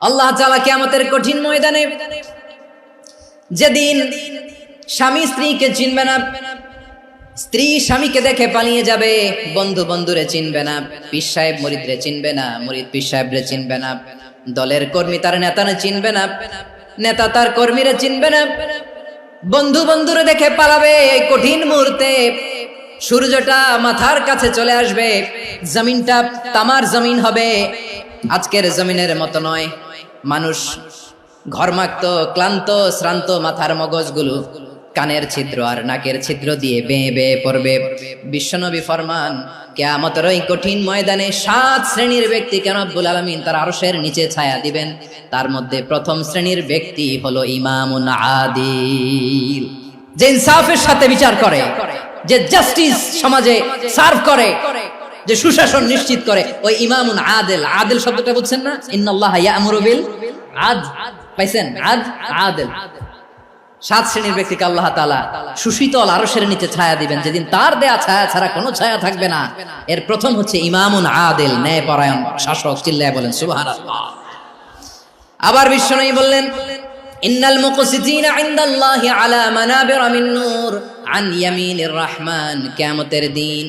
আল্লাহ তাআলা কিয়ামতের কঠিন ময়দানে যেদিন স্বামী স্ত্রীকে চিনবে না, স্ত্রী স্বামীকে দেখে পালিয়ে যাবে, বন্ধু বন্ধুরে চিনবে না, পীর সাহেব মুরিদরে চিনবে না, মুরিদ পীর সাহেবরে চিনবে না, দলের কর্মী তার নেতারে চিনবে না, নেতা তার কর্মীরে চিনবে না, বন্ধু বন্ধুরে দেখে পালাবে। এই কঠিন মুহূর্তে সূর্যটা মাথার কাছে চলে আসবে, জমিনটা তামার জমিন হবে, আজকের জমিনের মতো নয়। মানুষ ঘর্মাক্ত, ক্লান্ত, শ্রান্ত মাথার মগজগুলো কানের ছিদ্র আর নাকের ছিদ্র দিয়ে বেয়ে বেয়ে পড়বে। বিশ্বনবী ফরমান, কিয়ামতের ওই কঠিন ময়দানে 7 শ্রেণীর ব্যক্তিকে রব্বুল আলামিন তার আরশের নিচে ছায়া দিবেন। তার মধ্যে প্রথম শ্রেণীর ব্যক্তি হলো ইমামুন আদিল, যে ইনসাফের সাথে বিচার করে, যে জাস্টিস সমাজে সার্ভ করে, যে সুশাসন নিশ্চিত করে, ওই ইমামুন আদিল। আদিল শব্দটা বুঝছেন না? ইন্নাল্লাহা ইয়া'মুরু বিল আদল, পাইছেন? আদিল। 7 শ্রেণীর ব্যক্তিকে আল্লাহ তাআলা সুশীতল আরশের নিচে ছায়া দিবেন, যেদিন তার দেয়া ছায়া ছাড়া কোনো ছায়া থাকবে না। এর প্রথম হচ্ছে ইমামুন আদিল, ন্যায়পরায়ণ শাসক। চিল্লায় বলেন সুবহানাল্লাহ। আবার বিশ্বনবী বললেন, ইন্নাল মুকসিতিনা ইনদাল্লাহি আলা মানাবিরা মিন নূর আন ইয়ামিনির রহমান। কিয়ামতের দিন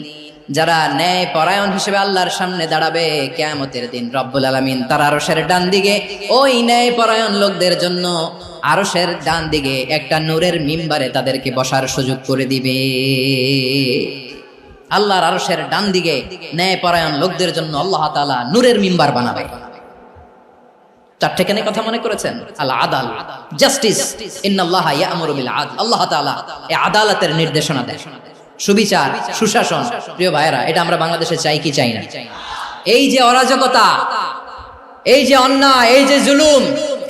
যারা ন্যায় পরায়ণ হিসেবে আল্লাহর সামনে দাঁড়াবে, কিয়ামতের দিন রব্বুল আলামিন তার আরশের ডান দিকে ওই ন্যায় পরায়ণ লোকদের জন্য আরশের ডান দিকে একটা নূরের মিম্বারে তাদেরকে বসার সুযোগ করে দিবে। আল্লাহর আরশের ডান দিকে ন্যায় পরায়ণ লোকদের জন্য আল্লাহ তাআলা নূরের মিম্বার বানাবে। 4টে কেন কথা মনে করেছেন? আল আদাল, জাস্টিস। ইন্নাল্লাহা ইয়া'মুরু বিল আদল। আল্লাহ তাআলা এই আদালতের নির্দেশনা দেন, সুবিচার, সুশাসন। প্রিয় ভাইরা, এটা আমরা বাংলাদেশে চাই কি চাই না? এই যে অরাজকতা, এই যে অন্যায়, এই যে জুলুম,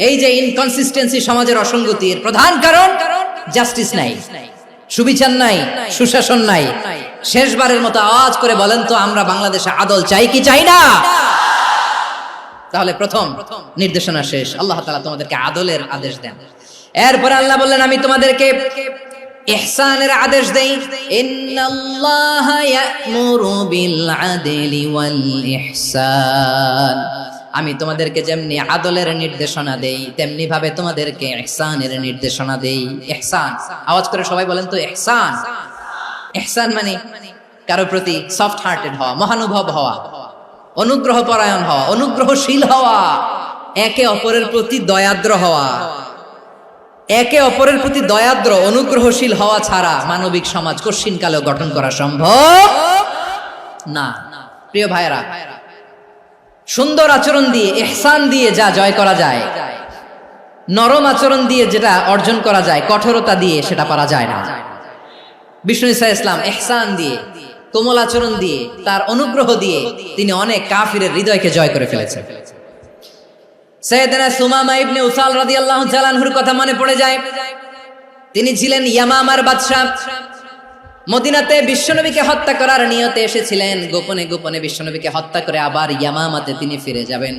এই যে ইনকনসিস্টেন্সি সমাজের অসঙ্গতির প্রধান কারণ জাস্টিস নাই, সুবিচার নাই, সুশাসন নাই। শেষবারের মতো আওয়াজ করে বলেন তো, আমরা বাংলাদেশে আদল চাই কি চাই না? তাহলে প্রথম নির্দেশনা শেষ, আল্লাহ তাআলা তোমাদেরকে আদলের আদেশ দেন। এরপর আল্লাহ বললেন, আমি তোমাদেরকে ইহসানের আদেশ দেই। ইন্নাল্লাহা ইয়া'মুরু বিল আদলি ওয়াল ইহসান। আমি তোমাদেরকে যেমনি আদলের নির্দেশনা দেই, তেমনি ভাবে তোমাদেরকে ইহসানের নির্দেশনা দেই। ইহসান, আওয়াজ করে সবাই বলেন তো, ইহসান। ইহসান মানে কারো প্রতি সফট হার্টেড হওয়া, মহানুভব হওয়া, অনুগ্রহ পরায়ণ হওয়া, অনুগ্রহশীল হওয়া, একে অপরের প্রতি দয়াদ্র হওয়া। একে অপরের প্রতি দয়াদ্র, অনুগ্রহশীল হওয়া ছাড়া মানবিক সমাজ কশিনকালেও গঠন করা সম্ভব না। প্রিয় ভাইরা, সুন্দর আচরণ দিয়ে, ইহসান দিয়ে যা জয় করা যায়, নরম আচরণ দিয়ে যেটা অর্জন করা যায়, কঠোরতা দিয়ে সেটা পারা যায় না। বিষ্ণু ঈসা ইসলাম ইহসান দিয়ে, কোমল আচরণ দিয়ে, তার অনুগ্রহ দিয়ে তিনি অনেক কাফিরের হৃদয়কে জয় করে ফেলেছেন। সাইয়েদনা সুমামা ইবনে উসাল রাদিয়াল্লাহু তাআলা আনহুর কথা মনে পড়ে যায়। তিনি ছিলেন ইয়ামামার বাদশা। মদিনাতে বিশ্বনবীকে হত্যা করার নিয়তে এসেছিলেন, গোপনে গোপনে বিশ্বনবীকে হত্যা করে আবার ইয়ামামাতে তিনি ফিরে যাবেন।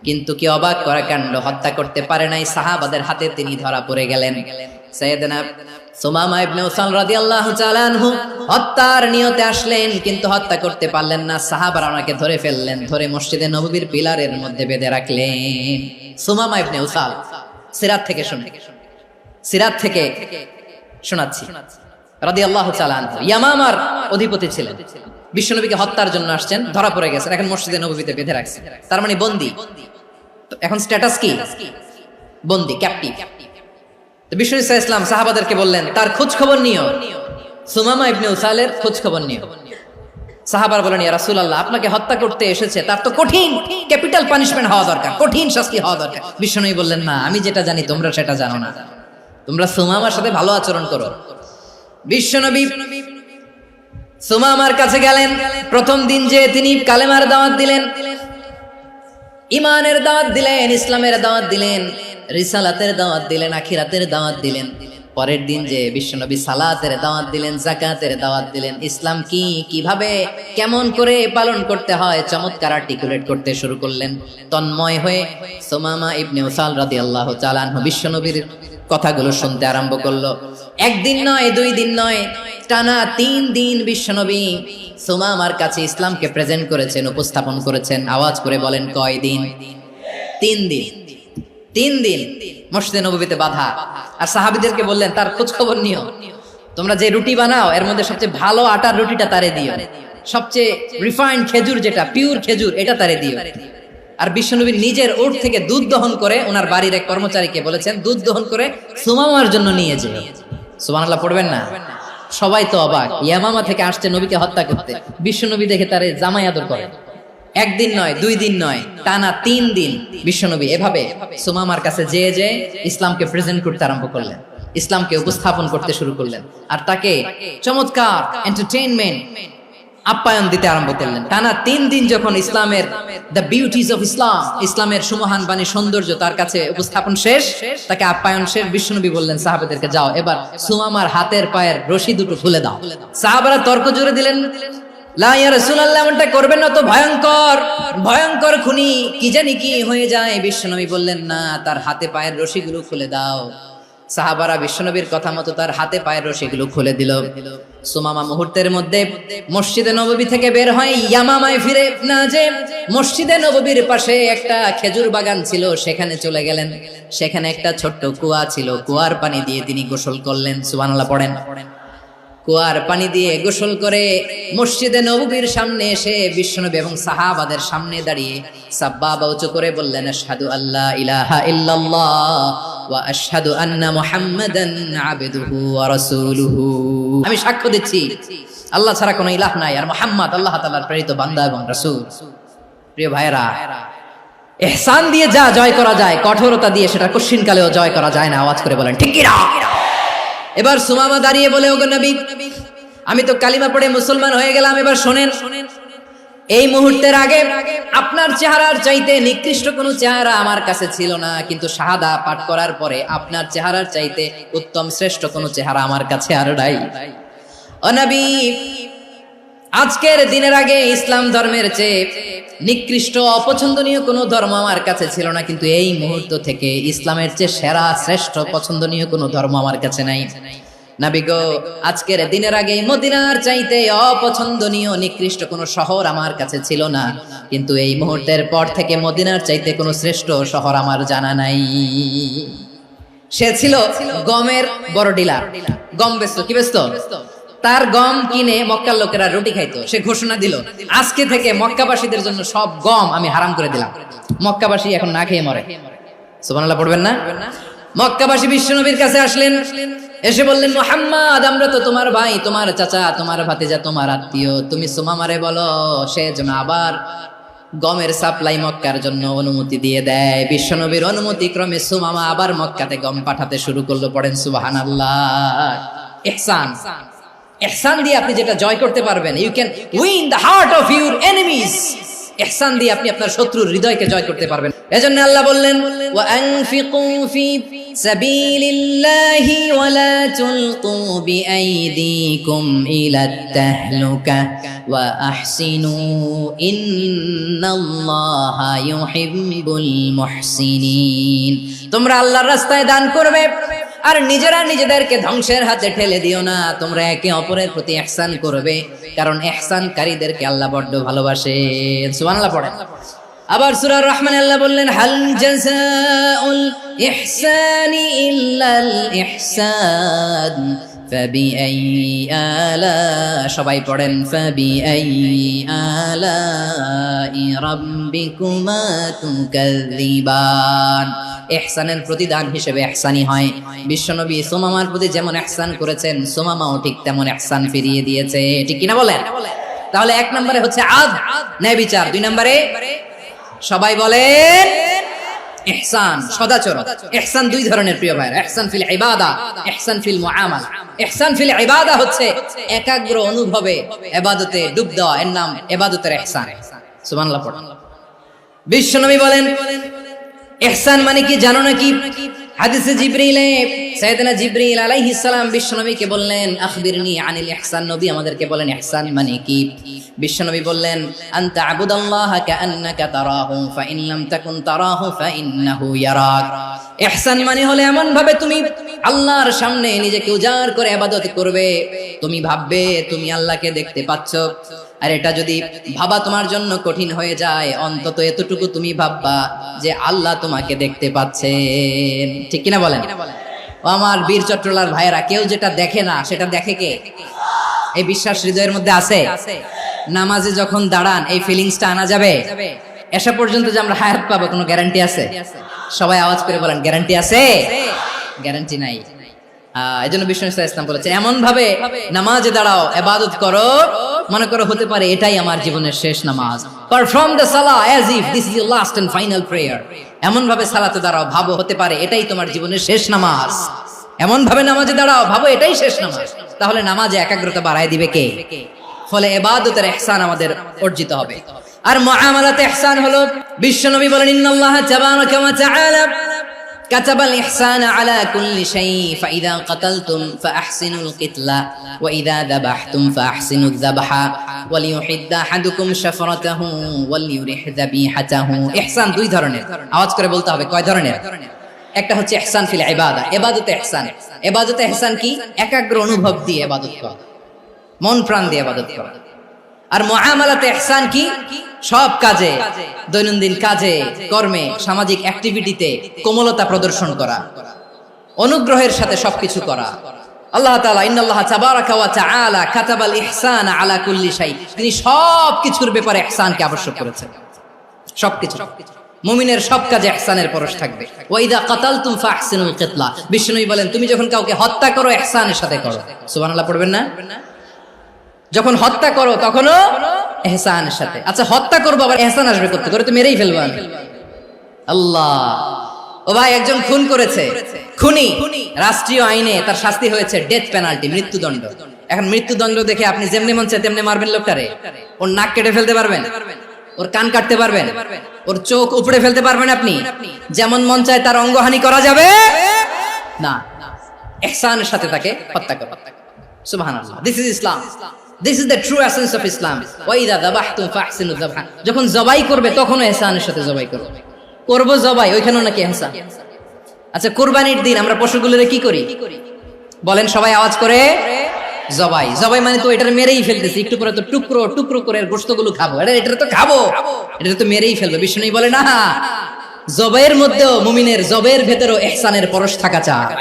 কিন্তু কি অবাক করা কাণ্ড, হত্যা করতে পারে নাই, সাহাবাদের হাতে তিনি ধরা পড়ে গেলেন। সাইয়েদনা সুমামা ইবনে উসাল রাদিয়াল্লাহু তাআলা আনহু হত্যার নিয়তে আসলেন, কিন্তু হত্যা করতে পারলেন না। সাহাবারা ওনাকে ধরে ফেললেন, ধরে মসজিদে নববীর পিলারের মধ্যে বেঁধে রাখলেন। সুমামা ইবনে উসাল, সিরাত থেকে শুনে, সিরাত থেকে শোনাচ্ছি, রাদিয়াল্লাহু তাআলা আনহু ইয়ামামার অধিপতি ছিলেন। বিশ্বনবীকে হত্যার জন্য আসছেন, ধরা পড়ে গেছেন, এখন মসজিদে নববীতে বেঁধে রাখছে, তার মানে বন্দী। এখন স্ট্যাটাস কি? বন্দী, ক্যাপটিভ। তো বিষ্ণু ঈসা ইসলাম সাহাবাদেরকে বললেন, তার খোঁজ খবর নিও, সুমামা ইবনে উসালের খোঁজ খবর নিও। সাহাবার বলেন, ইয়া রাসূলুল্লাহ, আপনাকে হত্যা করতে এসেছে, তার তো কঠিন ক্যাপিটাল পানিশমেন্ট হওয়া দরকার, কঠিন শাস্তি হওয়া দরকার। বিষ্ণু বললেন, না, আমি যেটা জানি তোমরা সেটা জানো না, তোমরা সুমামার সাথে ভালো আচরণ করো। বিশ্বনবী সুমামার কাছে গেলেন। প্রথম দিন যে তিনি কালেমার দাওয়াত দিলেন, ঈমানের দাওয়াত দিলেন, ইসলামের দাওয়াত দিলেন, রিসালাতের দাওয়াত দিলেন, আখিরাতের দাওয়াত দিলেন। পরের দিন যে বিশ্বনবী সালাতের দাওয়াত দিলেন, যাকাতের দাওয়াত দিলেন, ইসলাম কি, কিভাবে, কেমন করে পালন করতে হয় চমৎকার আর্টিকুলেট করতে শুরু করলেন। তন্ময় হয়ে সুমামা ইবনে উসাল রাদিয়াল্লাহু তাআলা আনহু বিশ্বনবীর কথাগুলো শুনতে আরম্ভ করলো। একদিন নয়, 2 দিন নয়, টানা 3 দিন বিশ্বনবী সুমামার কাছে ইসলামকে প্রেজেন্ট করেছেন, উপস্থাপন করেছেন। আওয়াজ করে বলেন, কয় দিন? 3 দিন মসজিদে নববীতে বাধা। আর সাহাবীদেরকে বললেন তার খোঁজ খবর নিও, তোমরা যে রুটি বানাও এর মধ্যে সবচেয়ে ভালো আটার রুটিটা তারে দিও, সবচেয়ে রিফাইন্ড খেজুর যেটা পিওর খেজুর এটা তারে দিও। আর বিশ্বনবী নিজের উট থেকে দুধ দহন করে ওনার বাড়ির এক কর্মচারীকে বলেছেন দুধ দহন করে সুমামার জন্য নিয়ে যেও। সুবহানাল্লাহ পড়বেন না? সবাই তো অবাক, ইয়ামামা থেকে আসছে নবীকে হত্যা করতে, বিশ্বনবী দেখে তারে জামাই আদর করে। 1 দিন নয় 2 দিন নয়, টানা 3 দিন বিশ্বনবী এভাবে সুমামার কাছে যেয়ে ইসলামকে প্রেজেন্ট করতে আরম্ভ করলেন, ইসলামকে উপস্থাপন করতে শুরু করলেন, আর তাকে চমৎকার এন্টারটেইনমেন্ট আপ্যায়ন দিতে আরম্ভ করলেন। টানা 3 দিন যখন ইসলামের দ্য বিউটিজ অফ ইসলাম, ইসলামের সুমহান বাণী সৌন্দর্য তার কাছে উপস্থাপন শেষ, তাকে আপ্যায়ন শেষ, বিশ্বনবী বললেন সাহাবাদেরকে যাও এবার সুমামার হাতের পায়ের রশি দুটো খুলে দাও। সাহাবারা তর্ক জুড়ে দিলেন, লা ইয়া রাসূলুল্লাহ, এমনটা করবেন না তো, ভয়ঙ্কর খুনি, কি জানি কি হয়ে যায়। বিশ্বনবী বললেন না, তার হাতে পায়ের রশিগুলো খুলে দাও। সাহাবারা বিশ্বনবীর কথা মতো তার হাতে পায়ের রশিগুলো খুলে দিল। সুমামা মুহূর্তের মধ্যে মসজিদে নববী থেকে বের হয়, ইয়ামামায় ফিরে না যে মসজিদে নববীর পাশে একটা খেজুর বাগান ছিল সেখানে চলে গেলেন। সেখানে একটা ছোট্ট কুয়া ছিল, কুয়ার পানি দিয়ে তিনি গোসল করলেন। সুবহানাল্লাহ পড়েন। কুয়ার পানি দিয়ে গোসল করে মসজিদে নববীর সামনে এসে বিশ্বনবী এবং সাহাবাদের সামনে দাঁড়িয়ে সাব্বাবা উঁচু করে বললেন, আশহাদু আল্লা ইলাহা ইল্লাল্লাহ ওয়া আশহাদু আন্না মুহাম্মাদান আবদুহু ওয়া রাসূলুহু। আমি সাক্ষ্য দিচ্ছি আল্লাহ ছাড়া কোনো ইলাহ নাই, আর মুহাম্মদ আল্লাহ তাআলার প্রেরিত বান্দা এবং রাসূল। প্রিয় ভাইরা, ইহসান দিয়ে যা জয় করা যায়, কঠোরতা দিয়ে সেটা কঠিনকালেও জয় করা যায় না। আওয়াজ করে বলেন ঠিক কি না? এবার সুমামা দাঁড়িয়ে বলে, ওগো নবী, আমি তো কালিমা পড়ে মুসলমান হয়ে গেলাম, এবার শোনেন, এই মুহূর্তের আগে আপনার চেহারার চাইতে নিকৃষ্ট কোনো চেহারা আমার কাছে ছিল না, কিন্তু শাহাদা পাঠ করার পরে আপনার চেহারার চাইতে উত্তম শ্রেষ্ঠ কোনো চেহারা আমার কাছে আর নাই। ও নবী, আজকের দিনের আগে ইসলাম ধর্মের চেয়ে নিকৃষ্ট অপছন্দনীয় কোনো ধর্ম আমার কাছে ছিল না, কিন্তু এই মুহূর্ত থেকে ইসলামের চেয়ে সেরা শ্রেষ্ঠ পছন্দনীয় কোনো ধর্ম আমার কাছে নাই। নবী গো, আজকের দিনের আগে মদিনার চাইতে অপছন্দনীয় নিকৃষ্ট কোনো শহর আমার কাছে ছিল না, কিন্তু এই মুহূর্তের পর থেকে মদিনার চাইতে কোনো শ্রেষ্ঠ শহর আমার জানা নাই। সে ছিল গমের বড় ডিলার, গম বেচতো। কি বেচতো? তার গম কিনে মক্কার লোকেরা রুটি খাইতো। সে ঘোষণা দিল, আজকে থেকে মক্কাবাসীদের জন্য সব গম আমি হারাম করে দিলাম, মক্কাবাসী এখন না খেয়ে মরে। সুবহানাল্লাহ পড়বেন না? মক্কাবাসী বিশ্বনবীর কাছে আসলেন, এসে বললেন, মুহাম্মদ, আমরা তো তোমার ভাই, তোমার চাচা, তোমার ভাতিজা, তোমার আত্মীয়, তুমি সুমামারে বলো সে যেন আবার গমের সাপ্লাই মক্কার জন্য অনুমতি দিয়ে দেয়। বিশ্বনবীর অনুমতি ক্রমে সুমামা আবার মক্কাতে গম পাঠাতে শুরু করলো। পড়েন সুবহানাল্লাহ। ইহসান, ইহসান দিয়ে আপনি যেটা জয় করতে পারবেন, you can win the heart of your enemies. ইহসান দিয়ে আপনি আপনার শত্রুর হৃদয়কে জয় করতে পারবেন। এজন্য আল্লাহ বললেন, ওয়া আনফিকু ফি সাবিলিল্লাহি ওয়া লা তুলকু বিআইদিকুম ইলাত তাহলুকা ওয়া আহসিনু ইন্নাল্লাহা ইউহিব্বুল মুহসিনিন। তোমরা আল্লাহর রাস্তায় দান করবে আর নিজেরা নিজেদেরকে ধ্বংসের হাতে ঠেলে দিও না। তোমরা একে অপরের প্রতি ইহসান করবে, কারণ ইহসানকারীদেরকে আল্লাহ বড় ভালোবাসেন। সুবহানাল্লাহ পড়েন। আবার সূরা রহমানে আল্লাহ বললেন, হাল জাযাউল ইহসানি ইল্লাল ইহসান ফাবিআইয়ি আলা, সবাই পড়েন, ফাবিআইয়ি আলাই রাব্বিকুমা তুকাযযিবান। ইহসানের প্রতিদান হিসেবে ইহসানি হয়। বিশ্বনবী সুমামার প্রতি যেমন ইহসান করেছেন, সুমামাও ঠিক তেমন ইহসান ফিরিয়ে দিয়েছে। ঠিক কিনা বলেন? তাহলে 1 নম্বরে হচ্ছে আদ, ন্যায় বিচার। 2 নম্বরে সবাই বলেন ইহসান, সদাচরণ। ইহসান 2 ধরনের প্রিয় ভাইরা, ইহসান ফিল ইবাদা, ইহসান ফিল মুআমালা। ইহসান ফিল ইবাদা হচ্ছে একাগ্র অনুভবে ইবাদতে ডুব দেওয়া, এর নাম ইবাদতের ইহসান। সুবহানাল্লাহ পড়েন। বিশ্বনবী বলেন, ইহসান মানে কি জানো নাকি? হাদিসে জিবরিলে সাইয়েদনা জিবরিল আলাইহিস সালাম বিশ্বনবীকে বললেন, আখবিরনি আনিল ইহসান। নবী আমাদেরকে বলেন ইহসান মানে কি? বিশ্বনবী বললেন, আনতা আবুদাল্লাহা কাআন্নাকা তারাহু ফা ইন লাম তাকুন তারাহু ফা ইন্নাহু ইয়ারাক। ইহসান মানে হলো এমন ভাবে তুমি আল্লাহর সামনে নিজেকে উজাড় করে ইবাদত করবে, তুমি ভাববে তুমি আল্লাহকে দেখতে পাচ্ছ, আর এটা যদি ভাবা তোমার জন্য কঠিন হয়ে যায়, অন্তত এতটুকু তুমি ভাববা যে আল্লাহ তোমাকে দেখতে পাচ্ছেন। ঠিক কিনা বলেন? ও আমার বীর চট্টলার ভাইয়েরা, কেউ যেটা দেখে না সেটা দেখে কে? এই বিশ্বাস হৃদয়ের মধ্যে আছে? নামাজে যখন দাঁড়ান এই ফিলিংসটা আনা যাবে? এসা পর্যন্ত যে আমরা হায়াত পাবো কোনো গ্যারান্টি আছে? সবাই আওয়াজ করে বলেন, গ্যারান্টি আছে? গ্যারান্টি নাই। এই জন্য বিষ্ণু ইসলাম বলেছে, এমন ভাবে নামাজে দাঁড়াও, ইবাদত করো, মনে করো হতে পারে এটাই আমার জীবনের শেষ নামাজ। Perform the salah as if this is your last and final prayer. এমন ভাবে সালাতে দাঁড়াও, ভাবো হতে পারে এটাই তোমার জীবনের শেষ নামাজ। এমন ভাবে নামাজে দাঁড়াও, ভাবো এটাই শেষ নামাজ। তাহলে নামাজে একাগ্রতা বাড়ায় দিবে কে? ফলে ইবাদতের ইহসান আমাদের অর্জিত হবে। আর মুআমালাতে ইহসান হলো, বিশ্বনবী বলেন, ইন্নাল্লাহা তাবারাকা ওয়া তাআলা কাতাবাল ইহসানা আলা কুল্লি শাই, ফাইযা কাতালতুম ফাআহসিনুল কিতলা ওয়া ইযা যাবাহতুম ফাআহসিনুয যাবহা ওয়া লিয়ুহিদ্দা আহাদুকুম শাফরাতাহু ওয়া লিয়ুরিহ যাবিহাতাহু। ইহসান দুই ধরনের, আওয়াজ করে বলতে হবে কয় ধরনের? একটা হচ্ছে ইহসান ফিল ইবাদা, ইবাদতে ইহসান। ইবাদতে ইহসান কি? একাগ্র অনুভব দিয়ে ইবাদত করা, মন প্রাণ দিয়ে ইবাদত করা। আর মুআমালাতে ইহসান কি? সব কাজে, দৈনন্দিন কাজে, কর্মে, সামাজিক অ্যাক্টিভিটিতে কোমলতা প্রদর্শন করা, অনুগ্রহের সাথে সবকিছু করা। আল্লাহ তাআলা, ইন্নাল্লাহা তাবারাকা ওয়া তাআলা কাতাবাল ইহসানা আলা কুল্লি শাই, তিনি সবকিছুর ব্যাপারে ইহসানকে আবশ্যক করেছেন। সবকিছু, মুমিনের সব কাজে ইহসানের পরশ থাকবে। ওয়া ইযা কাতালতুম ফাহসিনুল কিতলা, বিষ্ণুই বলেন তুমি যখন কাউকে হত্যা করো ইহসানের সাথে করো। সুবহানাল্লাহ পড়বেন না? যখন হত্যা করো তখনও ইহসানের সাথে। আচ্ছা, হত্যা করবো আবার ইহসান আসবে করতে, করে তো মেরেই ফেলবো আমি। আল্লাহ, ও ভাই একজন খুন করেছে, খুনি, রাষ্ট্রীয় আইনে তার শাস্তি হয়েছে ডেথ পেনাল্টি, মৃত্যুদণ্ড। এখন মৃত্যুদণ্ড দেখে আপনি যেমনি মন চায় তেমনি মারবেন লোকটারে? ওর নাক কেটে ফেলতে পারবেন? ওর কান কাটতে পারবেন? ওর চোখ উপড়ে ফেলতে পারবেন আপনি? যেমন মন চায় তার অঙ্গহানি করা যাবে না। ইহসানের সাথে তাকে হত্যা করা। সুবহানাল্লাহ, this is Islam. This is the true essence of Islam. وَإِذَا ذَبَحْتُمْ فَأَحْسِنُوا الذَّبْحَ, যখন জবাই করবে তখনও ইহসানের সাথে জবাই করবে। করব জবাই, ওইখানেও নাকি ইহসান। আচ্ছা, কুরবানির দিন আমরা পশুগুলোরে কি করি বলেন সবাই আওয়াজ করে? জবাই। জবাই মানে তো এটারে মেরেই ফেলতেছি, একটু পরে তো টুকরো টুকরো করে গোশতগুলো খাবো, এটা তো খাবো, এটা তো মেরেই ফেলবে। বিষ্ণু বলে না, জবাইয়ের মধ্যেও মুমিনের জবের ভেতরেও ইহসানের পরশ থাকা চাই।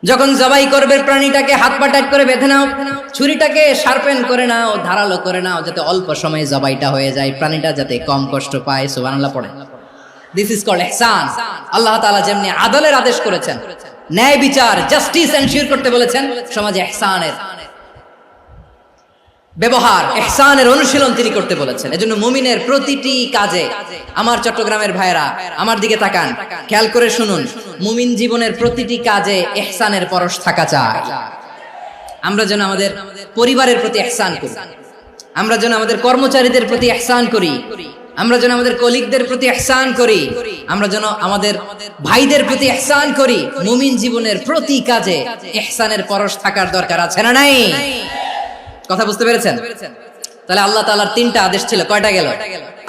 যখন জবাই করবে প্রাণীটাকে হাত পা টাইট করে বেঁধে নাও, ছুরিটাকে শার্পেন করে নাও, ধারালো করে নাও, যাতে অল্প সময়ে জবাইটা হয়ে যায়, প্রাণীটা যাতে কম কষ্ট পায়। সুবহানাল্লাহ পড়ে। দিস ইজ কল্ড ইহসান। আল্লাহ তাআলা যেমনি আদলের আদেশ করেছেন, ন্যায় বিচার, জাস্টিস এনশিওর করতে বলেছেন, সমাজে ইহসানের ব্যবহার, ইহসানের অনুশীলন তিনি করতে বলেছেন। এজন্য মুমিনের প্রতিটি কাজে, আমার চট্টগ্রামের ভাইয়েরা আমার দিকে তাকান, খেয়াল করে শুনুন, মুমিন জীবনের প্রতিটি কাজে ইহসানের পরশ থাকা চাই। আমরা যেন আমাদের পরিবারের প্রতি ইহসান করি, আমরা যেন আমাদের কর্মচারীদের প্রতি ইহসান করি, আমরা যেন আমাদের কলিগদের প্রতি ইহসান করি, আমরা যেন আমাদের ভাইদের প্রতি ইহসান করি। মুমিন জীবনের প্রতি কাজে ইহসানের পরশ থাকার দরকার আছে না নাই? কথা বুঝতে পেরেছেন? তাহলে আল্লাহ তাআলার তিনটা আদেশ ছিল, কয়টা গেল?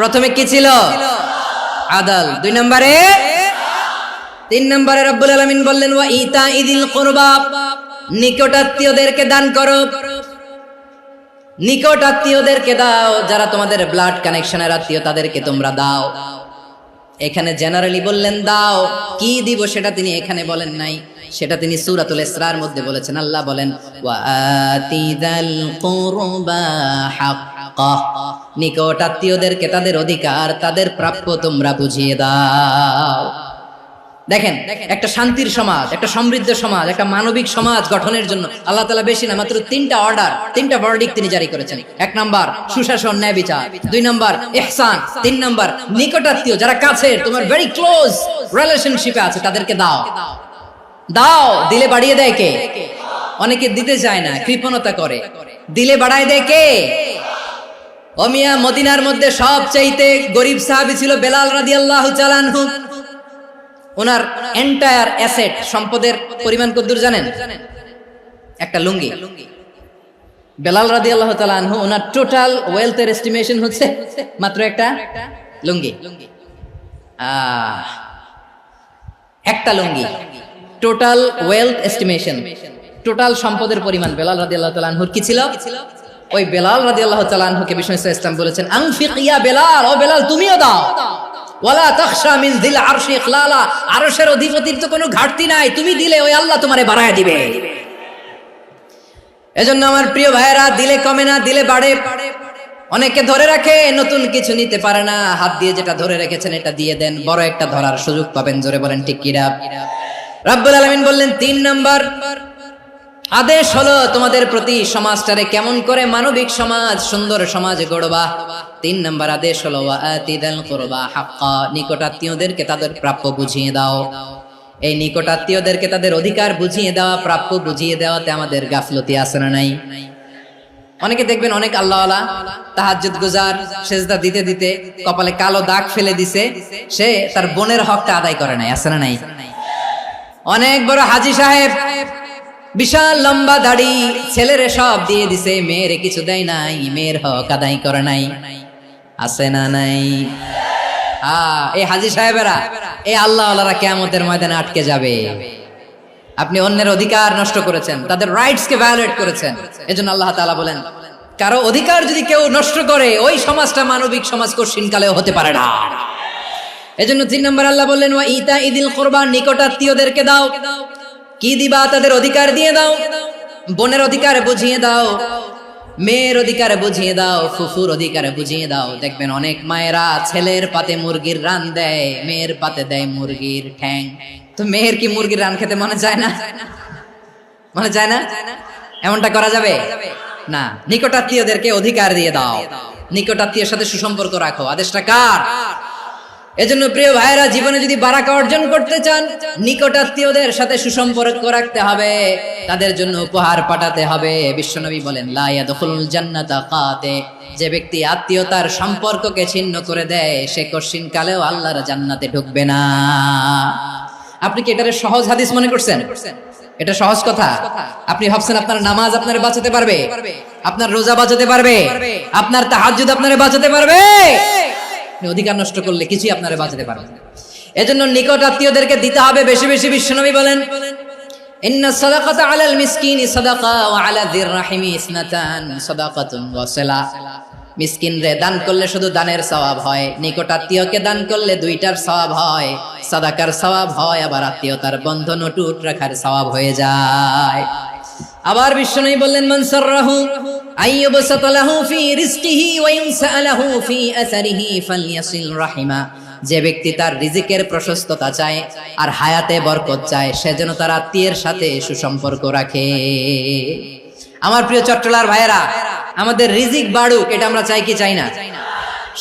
প্রথমে কি ছিল? আদল। দুই নম্বরে, তিন নম্বরে রব্বুল আলামিন বললেন ওয়া ইতাইযিল কুরবা, নিকটাত্মীয়দেরকে দান করো, নিকটাত্মীয়দেরকে দাও, যারা তোমাদের ব্লাড কানেকশনের আত্মীয় তাদেরকে তোমরা দাও। এখানে জেনারেলি বললেন দাও, কি দিব সেটা তিনি এখানে বলেন নাই, সেটা তিনি সূরাতুল ইসরার মধ্যে বলেছেন। আল্লাহ বলেন ওয়া আতিযাল কুরবা হাক্কাহ, নিকট আত্মীয়দেরকে তাদের অধিকার, তাদের প্রাপ্য তোমরা বুঝিয়ে দাও। দেখেন, একটা শান্তির সমাজ, একটা সমৃদ্ধ সমাজ, একটা মানবিক সমাজ গঠনের জন্য আল্লাহ তাআলা বেশি না, মাত্র তিনটা অর্ডার, তিনটা ভার্ডিক্ট তিনি জারি করেছেন। এক নাম্বার সুশাসন, ন্যায় বিচার। দুই নাম্বার ইহসান। তিন নাম্বার নিকটাত্মীয়, যারা কাছের, তোমার ভেরি ক্লোজ রিলেশনশিপে আছে, তাদেরকে দাও। দাও, দিলে বাড়িয়ে দেয় কে? অনেকে দিতে চায় না, কৃপণতা করে। দিলে বাড়ায় দেয় কে? ও মিয়া, মদিনার মধ্যে সবচাইতে গরিব সাহাবী ছিল বেলাল রাদিয়াল্লাহু তাআলা আনহু। ওনার এন্টায়ার অ্যাসেট, সম্পদের পরিমাণ কতদূর জানেন? একটা লুঙ্গি। বেলাল রাদিয়াল্লাহু তাআলা আনহু, ওনার টোটাল ওয়েলথের এস্টিমেশন হচ্ছে মাত্র একটা লুঙ্গি। একটা লুঙ্গি, টোটাল ওয়েলথ এস্টিমেশন, টোটাল সম্পদের পরিমাণ বেলাল রাদিয়াল্লাহু তাআলা আনহুর কি ছিল? ওই বেলাল রাদিয়াল্লাহু তাআলা আনহুকে বিষ্ণু ইসলাম বলেছেন, আনফিক ইয়া বেলাল, ও বেলাল তুমিও দাও। ওয়ালা তাখশা মিন যিল আরশি ইখলালা, আরশের অধিপতির তো কোনো ঘাটতি নাই, তুমি দিলে ওই আল্লাহ তোমারে বাড়ায় দিবে। এজন্য আমার প্রিয় ভাইয়েরা, দিলে কমে না, দিলে বাড়ে। অনেকে ধরে রাখে, নতুন কিছু নিতে পারে না, হাত দিয়ে যেটা ধরে রেখেছেন এটা দিয়ে দেন, বড় একটা ধরার সুযোগ পাবেন। জোরে বলেন ঠিক কিনা? রাব্বুল আলামিন বললেন ৩ নাম্বার আদেশ হলো তোমাদের প্রতি সমাজটারে কেমন করে মানবিক সমাজ, সুন্দর সমাজ গড়বা। ৩ নাম্বার আদেশ হলো ওয়াতিদাল কুরবা হাক্কা, নিকটাত্মীয়দেরকে তাদের প্রাপ্য বুঝিয়ে দাও। এই নিকটাত্মীয়দেরকে তাদের অধিকার বুঝিয়ে দেওয়া, প্রাপ্য বুঝিয়ে দেওয়াতে আমাদের গাফলতি আছে না নাই? অনেকে দেখবেন অনেক আল্লাহওয়ালা, তাহাজ্জুদ গুজার, সেজদা দিতে দিতে কপালে কালো দাগ ফেলে দিছে, সে তার বোনের হকটা আদায় করে নাই, আছে না নাই? অনেক বড় হাজী সাহেব, বিশাল লম্বা দাড়ি, ছেলেরে সব দিয়ে দিছে, মেয়েরে কিছু দেয় নাই, মেয়ের হক আদায় করে নাই, আছে না নাই? এই হাজী সাহেবেরা, এই আল্লাহওয়ালারা কিয়ামতের ময়দানে আটকে যাবে। আপনি অন্যের অধিকার নষ্ট করেছেন, তাদের রাইটস কে ভায়োলেট করেছেন। এজন্য আল্লাহ তাআলা বলেন, কারো অধিকার যদি কেউ নষ্ট করে, ওই সমাজটা মানবিক সমাজ কঠিনকালেও হতে পারে না। এজন্য ৩ নম্বর আল্লাহ বললেন ওয়া ইতা ইদিল কুরবা, নিকটাত্মীয়দেরকে দাও। কি দিবা? তাদের অধিকার দিয়ে দাও, বোনের অধিকার বুঝিয়ে দাও, মেয়ের অধিকার বুঝিয়ে দাও, ফুফুর অধিকার বুঝিয়ে দাও। দেখবেন অনেক মায়েরা ছেলের পাতে মুরগির রান দেয়, মেয়ের পাতে দেয় মুরগির ঠ্যাং। তো মেয়ের কি মুরগির রান খেতে মনে চায় না? মনে চায় না? এমনটা করা যাবে না। নিকটাত্মীয়দেরকে অধিকার দিয়ে দাও, নিকটাত্মীয়ের সাথে সুসম্পর্ক রাখো। আদেশটা কার? এজন্য প্রিয় ভাইয়েরা, জীবনে যদি বারাকা অর্জন করতে চান, নিকটাত্মীয়দের সাথে সুসম্পর্ক রাখতে হবে, তাদের জন্য উপহার পাঠাতে হবে। বিশ্বনবী বলেন, লা ইয়াদখুলুল জান্নাতা কাতে, যে ব্যক্তি আত্মীয়তার সম্পর্ককে ছিন্ন করে দেয়, সে কঠিন কালেও আল্লাহর জান্নাতে ঢুকবে না। আপনি কি এটারে সহজ হাদিস মনে করছেন? এটা সহজ কথা? আপনি ভাবছেন আপনার নামাজ আপনারে বাঁচাতে পারবে, আপনার রোজা বাঁচাতে পারবে, আপনার তাহাজ্জুদ আপনারে বাঁচাতে পারবে? অধিকার নষ্ট করলে কিছুই আপনারে বাঁচাতে পারবে না। এজন্য নিকট আত্মীয়দেরকে দিতে হবে বেশি বেশি। বিশ্বনবী বলেন, ইন্না সাদাকাতা আলাল মিসকিনি সাদাকা ওয়া আলা যির রাহিমি ইসনাতান সাদাকাতুন ওয়া সিলা। মিসকিনরে দান করলে শুধু দানের সওয়াব হয়, নিকট আত্মীয়কে দান করলে দুইটার সওয়াব হয়, সাদাকার সওয়াব হয়, আবার আত্মীয়তার বন্ধন অটুট রাখার সওয়াব হয়ে যায়। আবার বিশ্বনবী বললেন, মান সাররাহু আইয়ুবসাতা লাহু ফি রিজকিহি ওয়া ইনসালাহু ফি আসারিহি ফালইয়াসিল রাহিমা। যে ব্যক্তি তার রিজিকের প্রশস্ততা চায় আর হায়াতে বরকত চায়, সে যেন তার আত্মীয়ের সাথে সুসম্পর্ক রাখে। আমার প্রিয় চট্টলার ভাইয়েরা, আমাদের রিজিক বাড়ুক, এটা আমরা চাই কি চাই না?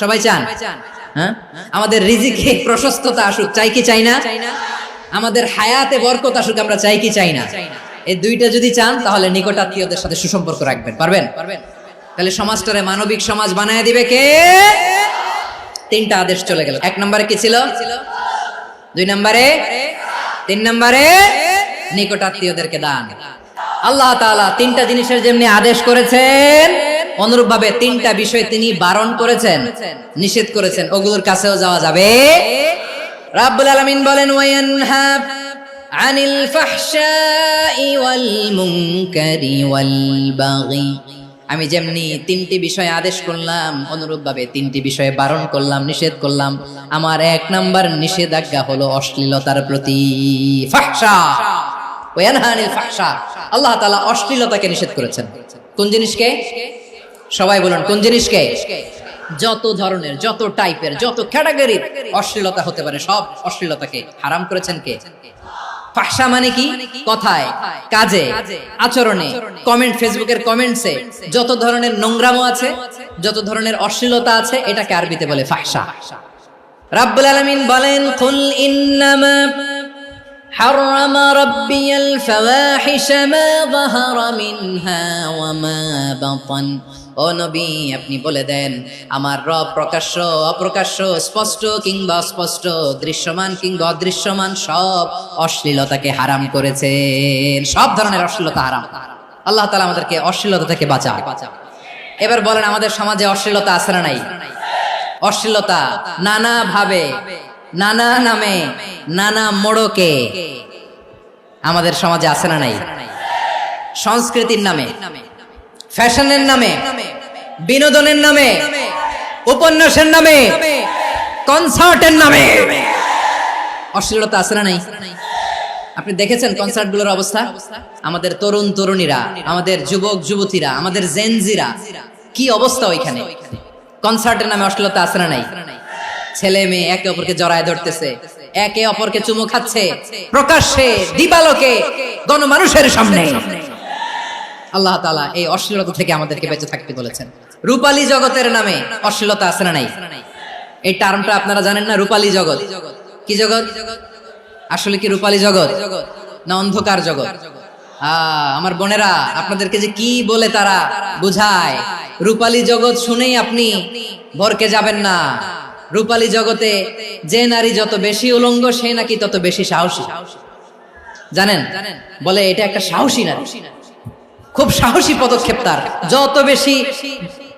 সবাই চান? হ্যাঁ, আমাদের রিজিকে প্রশস্ততা আসুক, চাই কি চাই না? আমাদের হায়াতে বরকত আসুক, আমরা চাই কি চাই না? এই দুইটা যদি চান, তাহলে নিকট আত্মীয়দের সাথে সুসম্পর্ক রাখবেন। পারবেন? তাহলে সমাজটারে মানবিক সমাজ বানায় দিবে কে? 3টা আদেশ চলে গেল। 1 নম্বরে কি ছিল? 2 নম্বরে, 3 নম্বরে নিকট আত্মীয়দেরকে দান। আল্লাহ তাআলা 3টা জিনিসের যেমনি আদেশ করেছেন, অনুরূপ ভাবে 3টা বিষয় তিনি বারণ করেছেন, নিষেধ করেছেন, ওগুলোর কাছেও যাওয়া যাবে। রাব্বুল আলামিন বলেন, ওয়ায়ানহা আনিল ফাহশাই ওয়াল মুনকারি ওয়াল বাগি। আমি যেমনি 3টি বিষয় আদেশ করলাম, অনুরূপ ভাবে 3টি বিষয়ে বারণ করলাম, নিষেধ করলাম। আমার 1 নাম্বার নিষেধাজ্ঞা হলো অশ্লীলতার প্রতি। ফাহশা ওয়ায়ানহা আনিল ফাহশা, আল্লাহ তাআলা অশ্লীলতাকে নিষেধ করেছেন। কোন জিনিসকে? সবাই বলুন, কোন জিনিসকে? যত ধরনের, যত টাইপের, যত ক্যাটাগরির অশ্লীলতা হতে পারে, সব অশ্লীলতাকে হারাম করেছেন কে? ফাহশা মানে কি? কথায়, কাজে, আচরণে, কমেন্ট, ফেসবুকের কমেন্টসে যত ধরনের নোংরামো আছে, যত ধরনের অশ্লীলতা আছে, এটাকে আরবিতে বলে ফাহশা। রাব্বুল আলামিন বলেন, কুল ইন্নামা হারামা রাব্বিয়াল ফাওয়াহিশা মা যাহারা মিনহা ওয়া মা বাতান। ও নবী, আপনি বলে দেন, আমার রব প্রকাশ্য, অপ্রকাশ্য, স্পষ্ট কিংবা অস্পষ্ট, দৃশ্যমান কিংবা অদৃশ্যমান সব অশ্লীলতাকে হারাম করেছেন। সব ধরনের অশ্লীলতা হারাম। আল্লাহ তাআলা আমাদেরকে অশ্লীলতা থেকে বাঁচান। এবার বলেন, আমাদের সমাজে অশ্লীলতা আছে না নাই? অশ্লীলতা নানা ভাবে, নানা নামে, নানা মোড়কে আমাদের সমাজে আছে না নাই? সংস্কৃতির নামে, ফ্যাশনের নামে, বিনোদনের নামে, উপন্যাসের নামে, কনসার্টের নামে অশ্লীলতা আছে না নাই? আপনি দেখেছেন কনসার্টগুলোর অবস্থা? আমাদের তরুণ তরুণীরা, আমাদের যুবক যুবতীরা, আমাদের জেনজিরা, কি অবস্থা ওইখানে? কনসার্টের নামে অশ্লীলতা আছে না নাই? ছেলে মেয়ে একে অপরকে জড়ায় ধরতেছে, একে অপরকে চুমু খাচ্ছে প্রকাশ্যে, দিবালোকে, গণমানুষের সামনে। আল্লাহ তাআলা এই অশ্লীলতা থেকে আমাদেরকে বেঁচে থাকতে বলেছেন। রূপালী জগতের নামে অশ্লীলতা আছে না নাই? এই টার্মটা আপনারা জানেন না? রূপালী জগৎ কি জগৎ? আসলে কি রূপালী জগৎ না অন্ধকার জগৎ? আমার বোনেরা, আপনাদেরকে যে কি বলে তারা বুঝায়, রূপালী জগৎ শুনেই আপনি ভরকে যাবেন না। রূপালী জগতে যে নারী যত বেশি উলঙ্গ, সে নাকি তত বেশি সাহসী। জানেন? বলে এটা একটা সাহসী নারী, খুব সাহসী পদক্ষেপ তার। যত বেশি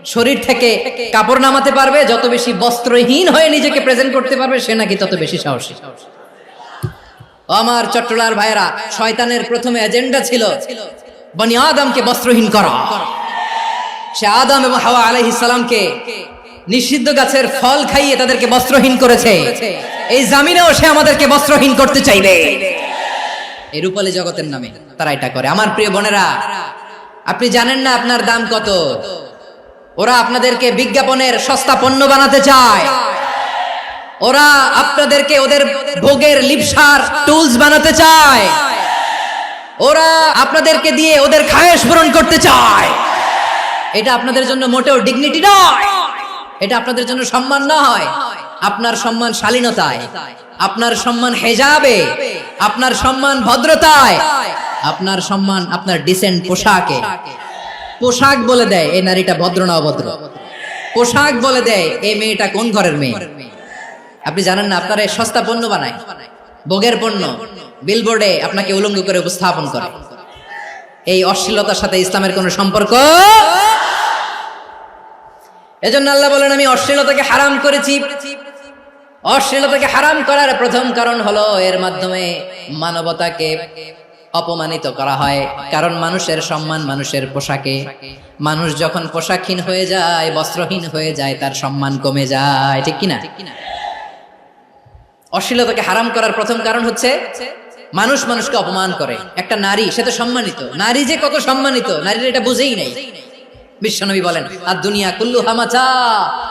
শরীর থেকে কাপড় নামাতে পারবে, যত বেশি বস্ত্রহীন হয়ে নিজেকে প্রেজেন্ট করতে পারবে, সে নাকি তত বেশি সাহসী। আমার চট্টলার ভাইয়েরা, শয়তানের প্রথমে এজেন্ডা ছিল বনি আদমকে বস্ত্রহীন করা। সে আদম এবং হাওয়া আলাইহিস সালামকে নিষিদ্ধ গাছের ফল খাইয়ে তাদেরকে বস্ত্রহীন করেছে। এই জামিনেও সে আমাদেরকে বস্ত্রহীন করতে চাইবে। এই রূপালী জগতের নামে তারা এটা করে। আমার প্রিয় বোনেরা, আপনি জানেন না আপনার দাম কত? ওরা আপনাদেরকে বিজ্ঞাপনের সস্তা পণ্য বানাতে চায়। ওরা আপনাদেরকে ওদের ভোগের লিপসার টুলস বানাতে চায়। ওরা আপনাদেরকে দিয়ে ওদের খায়েশ পূরণ করতে চায়। এটা আপনাদের জন্য মোটেও ডিগনিটি নয়, এটা আপনাদের জন্য সম্মান নয়। আপনার সম্মান শালীনতায়, আপনার সম্মান হেজাবে, আপনার সম্মান ভদ্রতায়, আপনার সম্মান আপনার ডিসেন্ট পোশাকে। পোশাক বলে দেয় এই নারীটা ভদ্র না অভদ্র। পোশাক বলে দেয় এই মেয়েটা কোন ঘরের মেয়ে। আপনি জানেন না? আপনার এই সস্তা পণ্য বানায়, ভোগের পণ্য, বিলবোর্ডে আপনাকে উলঙ্গ করে উপস্থাপন করে। এই অশ্লীলতার সাথে ইসলামের কোনো সম্পর্ক। এজন্য আল্লাহ বলেন, আমি অশ্লীলতাকে হারাম করেছি। অশ্লীলতাকে হারাম করার প্রথম কারণ হলো এর মাধ্যমে মানবতাকে অপমানিত করা হয়। কারণ মানুষের সম্মান মানুষের পোশাকে। মানুষ যখন পোশাকহীন হয়ে যায়, বস্ত্রহীন হয়ে যায়, তার সম্মান কমে যায়। ঠিক কিনা? অশ্লীলতাকে হারাম করার প্রথম কারণ হচ্ছে মানুষ মানুষকে অপমান করে। একটা নারী, সে তো সম্মানিত। নারী যে কত সম্মানিত, নারীরা এটা বুঝেই নাই। বিশ্বনবী বলেন, আদ-দুনিয়া কুল্লুহা মাতা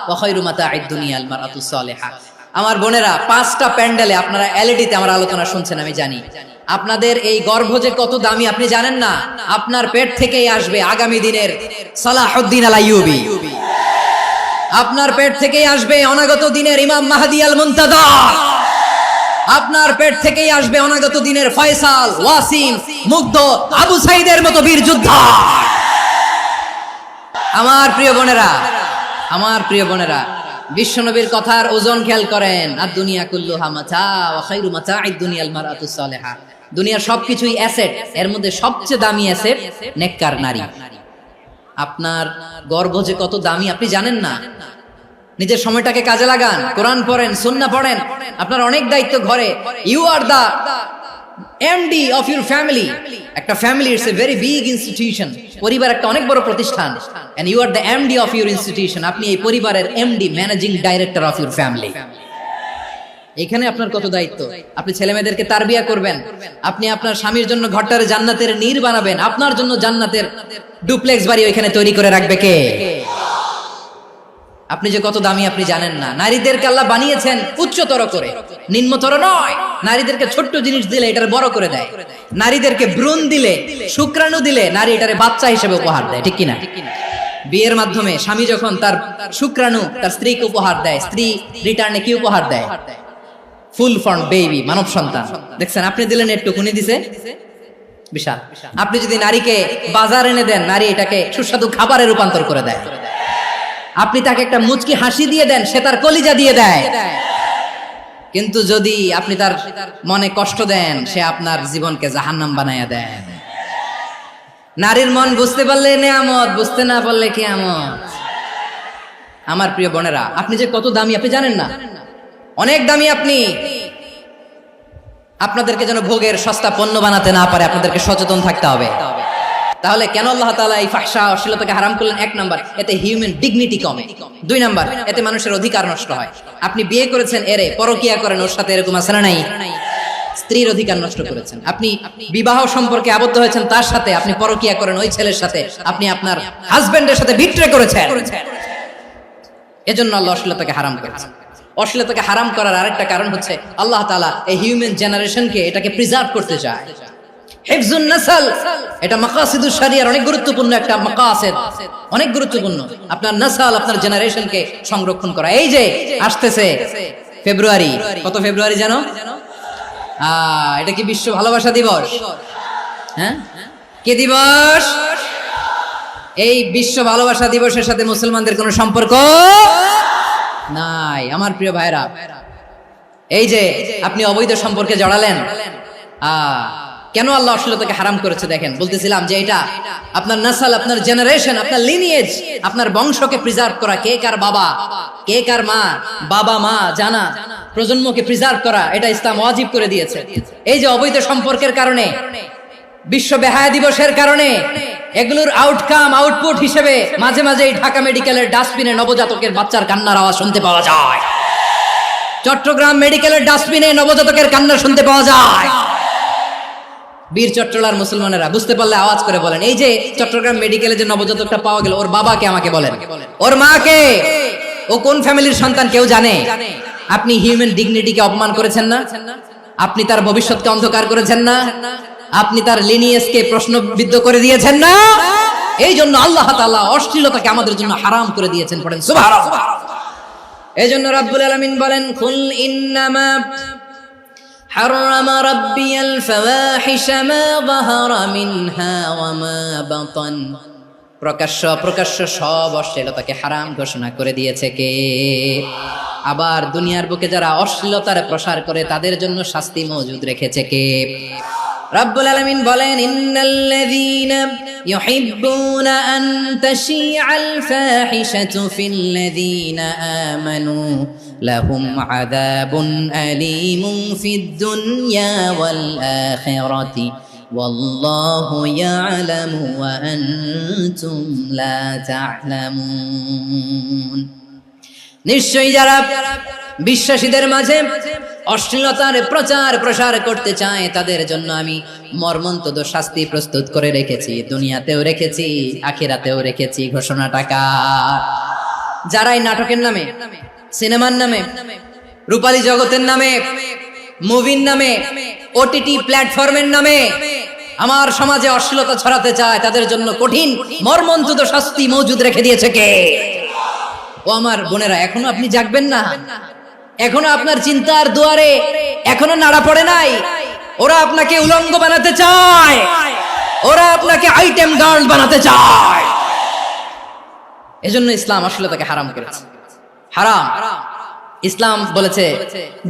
ওয়া খায়রু মাতা'আদ দুনিয়া আল মারআতু সালিহা। আমার বোনেরা, 5টা প্যান্ডেলে আপনারা এলইডিতে আমার আলোচনা শুনছেন, আমি জানি। আপনাদের এই গর্ভ যে কত দামি আপনি জানেন না। আপনার পেট থেকেই আসবে আগামী দিনের সালাহুদ্দিন আল আইয়ুবী। আপনার পেট থেকেই আসবে অনাগত দিনের ইমাম মাহদী আল মুনতাযর। আপনার পেট থেকেই আসবে অনাগত দিনের ফয়সাল, ওয়াসিম, মুগ্ধ, আবু সাইদের মতো বীর যোদ্ধা। আমার প্রিয় বোনেরা, আমার প্রিয় বোনেরা, বিশ্বনবীর কথার ওজন খেয়াল করেন। আদ-দুনিয়া কুল্লুহা মাতা ওয়া খায়রু মাতা'আদ দুনিয়া আল মারআতু সালিহা। দুনিয়ার সবকিছুই অ্যাসেট, এর মধ্যে সবচেয়ে দামি অ্যাসেট নেককার নারী। আপনার গর্ভ যে কত দামি আপনি জানেন না। নিজের সময়টাকে কাজে লাগান, কোরআন পড়েন, সুন্নাহ পড়েন। আপনার অনেক দায়িত্ব ঘরে। You are the MD of your family. একটা family it's a very big institution. পরিবার একটা অনেক বড় প্রতিষ্ঠান। And you are the MD of your institution. আপনি এই পরিবারের MD, managing director of your family. এখানে আপনার কত দায়িত্ব। আপনি ছেলে মেয়েদেরকে তারবিয়া করবেন। আপনি আপনার স্বামীর জন্য ঘরটারে জান্নাতের নীর বানাবেন। আপনার জন্য জান্নাতের ডুপ্লেক্স বাড়ি ওইখানে তৈরি করে রাখবে কে? আপনি যে কত দামি আপনি জানেন না। নারীদেরকে আল্লাহ বানিয়েছেন উচ্চতর করে, নিম্নতর নয়। নারীদেরকে ছোট্ট জিনিস দিলে এটারে বড় করে দেয়। নারীদেরকে ভ্রূণ দিলে, শুক্রাণু দিলে নারী এটারে বাচ্চা হিসেবে উপহার দেয়। ঠিক কিনা? বিয়ের মাধ্যমে স্বামী যখন তার শুক্রাণু তার স্ত্রীকে উপহার দেয়, স্ত্রী রিটার্নে কি উপহার দেয়? ফুল ফর্ম বেবি, মানব সন্তান। দেখছেন? আপনি দিলেন একটুকুনি, দিছে বিশাল। আপনি যদি নারীকে বাজার এনে দেন, নারী এটাকে সুস্বাদু খাবারে রূপান্তর করে দেয়। আপনি তাকে একটা মুচকি হাসি দিয়ে দেন, সে তার কলিজা দিয়ে দেয়। কিন্তু যদি আপনি তার মনে কষ্ট দেন, সে আপনার জীবনকে জাহান্নাম বানায়া দেয়। নারীর মন বুঝতে পারলে নেয়ামত, বুঝতে না পারলে কিয়ামত। আমার প্রিয় বোনেরা, আপনি যে কত দামি আপনি জানেন না। অনেক দামি আপনি। আপনাদেরকে যেন ভোগের সস্তা পণ্য বানাতে না পারে, আপনাদেরকে সচেতন থাকতে হবে। তাহলে কেন আল্লাহ তাআলা এই ফাহশা অশ্লীলতাকে হারাম করলেন? এক নাম্বার, এতে হিউম্যান ডিগনিটি কমে। দুই নাম্বার, এতে মানুষের অধিকার নষ্ট হয়। আপনি বিয়ে করেছেন, এরে পরকিয়া করেন, ওর সাথে এরকম আছে না নাই? স্ত্রীর অধিকার নষ্ট করেছেন। আপনি বিবাহ সম্পর্কে আবদ্ধ হয়েছেন তার সাথে, আপনি পরকিয়া করেন ওই ছেলের সাথে, আপনি আপনার হাজবেন্ডের সাথে বিট্রে করেছেন। এজন্য আল্লাহ অশ্লীলতাকে হারাম করেছেন। অশ্লীলতাকে হারাম করার আরেকটা কারণ হচ্ছে আল্লাহ তাআলা এই হিউম্যান জেনারেশনকে এটাকে প্রিজার্ভ করতে চায়। হিফজুন নাসল, এটা মাকাসিদুশ শরিয়ার অনেক গুরুত্বপূর্ণ একটা মাকাসিদ, অনেক গুরুত্বপূর্ণ। আপনার নাসল, আপনার জেনারেশনকে সংরক্ষণ করা। এই যে আসতেছে ফেব্রুয়ারি, কত ফেব্রুয়ারি জানো? এটা কি বিশ্ব ভালোবাসা দিবস? হ্যাঁ, কি দিবস? এই বিশ্ব ভালোবাসা দিবসের সাথে মুসলমানদের কোনো সম্পর্ক নাই। আমার প্রিয় ভাইরা, এই যে আপনি অবৈধ সম্পর্কে জড়ালেন, কেন আল্লাহ অশ্লীলতাকে হারাম করেছে দেখেন। বলতেছিলাম যে এটা আপনার নাসল, আপনার জেনারেশন, আপনার লিনিয়েজ, আপনার বংশকে প্রিজার্ভ করা। কে কার বাবা, কে কার মা, বাবা মা জানা, প্রজন্মকে প্রিজার্ভ করা, এটা ইসলাম ওয়াজিব করে দিয়েছে। এই যে অবৈধ সম্পর্কের কারণে, বিশ্ব বেহায়া দিবসের কারণে, এগুলোর আউটকাম, আউটপুট হিসেবে মাঝে মাঝে ঢাকা মেডিকেলের ডাস্টবিনে নবজাতকের বাচ্চার কান্নার আওয়াজ শুনতে পাওয়া যায়। চট্টগ্রাম মেডিকেলের ডাস্টবিনে নবজাতকের কান্না শুনতে পাওয়া যায়। বীর চট্টলার মুসলমানেরা বুঝতে পারলে আওয়াজ করে বলেন, এই যে চট্টগ্রাম মেডিকেলে যে নবজাতকটা পাওয়া গেল, ওর বাবাকে আমাকে বলেন, ওর মাকে, ও কোন ফ্যামিলির সন্তান কেউ জানে? আপনি হিউম্যান ডিগনিটিকে অপমান করেছেন না? আপনি তার ভবিষ্যৎকে অন্ধকার করেছেন না? আপনি তার লিনিয়েজকে প্রশ্নবিদ্ধ করে দিয়েছেন না? এই জন্য আল্লাহ তাআলা অশ্লীলতাকে আমাদের জন্য হারাম করে দিয়েছেন। পড়েন সুবহানাল্লাহ। এই জন্য রাব্বুল আলামিন বলেন, কুল ইন্নামা حرم ربي الفواحش ما ظهر منها وما بطن। প্রকাশ্য প্রকাশ্য সব অশ্লীলতাকে হারাম ঘোষণা করে দিয়েছে কে? আবার দুনিয়ার বুকে যারা অশ্লীলতার প্রসার করে তাদের জন্য শাস্তি মজুদ রেখেছে কে? রাব্বুল আলামিন বলেন, ইন্নাল্লাযীনা ইউহিব্বুনা আন তাশিআল ফাহিশাতু ফিল্লাযীনা আমানু লাহুম আযাবুন আলীমুন ফিদ দুনিয়া ওয়াল আখিরাতি ওয়াল্লাহু ইয়ালামু ওয়া আনতুম লা তা'লামুন। নিশ্চয়ই যারা বিশ্বাসীদের মাঝে অশ্লীলতার প্রচার প্রসার করতে চায় তাদের জন্য আমি মর্মন্তুদ শাস্তি প্রস্তুত করে রেখেছি, দুনিয়াতেও রেখেছি, আখিরাতেও রেখেছি। ঘোষণাটা কার? যারাই নাটকের নামে, সিনেমার নামে, রূপালী জগতের নামে, মুভির নামে, ওটিটি প্ল্যাটফর্মের নামে আমার সমাজে অশ্লীলতা ছড়াতে চায় তাদের জন্য কঠিন মর্মন্তুদ শাস্তি মজুদ রেখে দিয়েছে কে? ও আমার বোনেরা, এখনো আপনি জাগবেন না? এখনো আপনার চিন্তার দুয়ারে এখনো নাড়া পড়ে নাই? ওরা আপনাকে উলঙ্গ বানাতে চায়, ওরা আপনাকে আইটেম গার্ল বানাতে চায়। এজন্য ইসলাম অশ্লীলতাকে হারাম করেছে। হারাম। ইসলাম বলেছে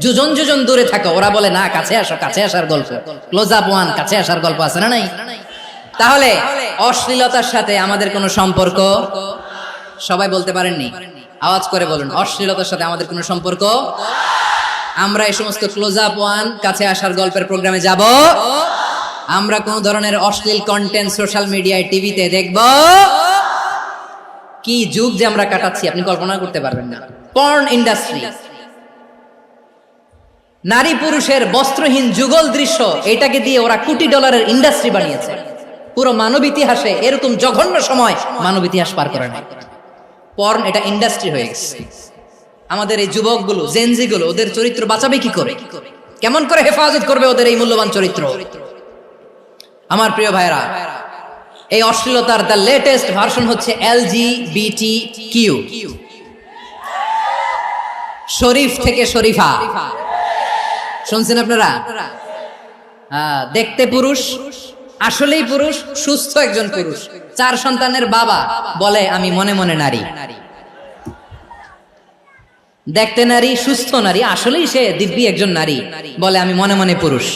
যোজন যোজন দূরে থাকো, ওরা বলে না কাছে আসো, কাছে আসার গল্প, ক্লোজ আপ ওয়ান, কাছে আসার গল্প আছে না নাই? তাহলে অশ্লীলতার সাথে আমাদের কোনো সম্পর্ক? সবাই বলতে পারেননি, আওয়াজ করে বলুন, অশ্লীলতার সাথে আমাদের কোনো সম্পর্ক? আমরা এই সমস্ত ক্লোজ আপ ওয়ান, কাছে আসার গল্পের প্রোগ্রামে যাব? আমরা কোন ধরনের অশ্লীল কন্টেন্ট সোশ্যাল মিডিয়ায়, টিভিতে দেখব? কি যুগ যে আমরা কাটাচ্ছি আপনি কল্পনা করতে পারবেন না। পর্ন ইন্ডাস্ট্রি, নারী পুরুষের বস্ত্রহীন যুগল দৃশ্য, এটাকে দিয়ে ওরা কোটি ডলারের ইন্ডাস্ট্রি বানিয়েছে। পুরো মানব ইতিহাসে এরকম জঘন্য সময় মানব ইতিহাস পার করে নাই। পর্ন এটা ইন্ডাস্ট্রি হয়ে গেছে। আমাদের এই যুবকগুলো, জেনজিগুলো, ওদের চরিত্র বাঁচাবে কি করে? কেমন করে হেফাজত করবে ওদের এই মূল্যবান চরিত্র? আমার প্রিয় ভাইরা, এই অশ্লীলতার দ্য লেটেস্ট ভার্সন হচ্ছে LGBTQ, শরীফ থেকে শরীফা। শুনছেন আপনারা? দেখতে পুরুষ, আসলেই পুরুষ, সুস্থ একজন পুরুষ, 4 সন্তানের বাবা, বলে আমি মনে মনে নারী। দেখতে নারী, সুস্থ নারী, আসলেই সে দিব্যি একজন নারী, বলে আমি মনে মনে পুরুষ।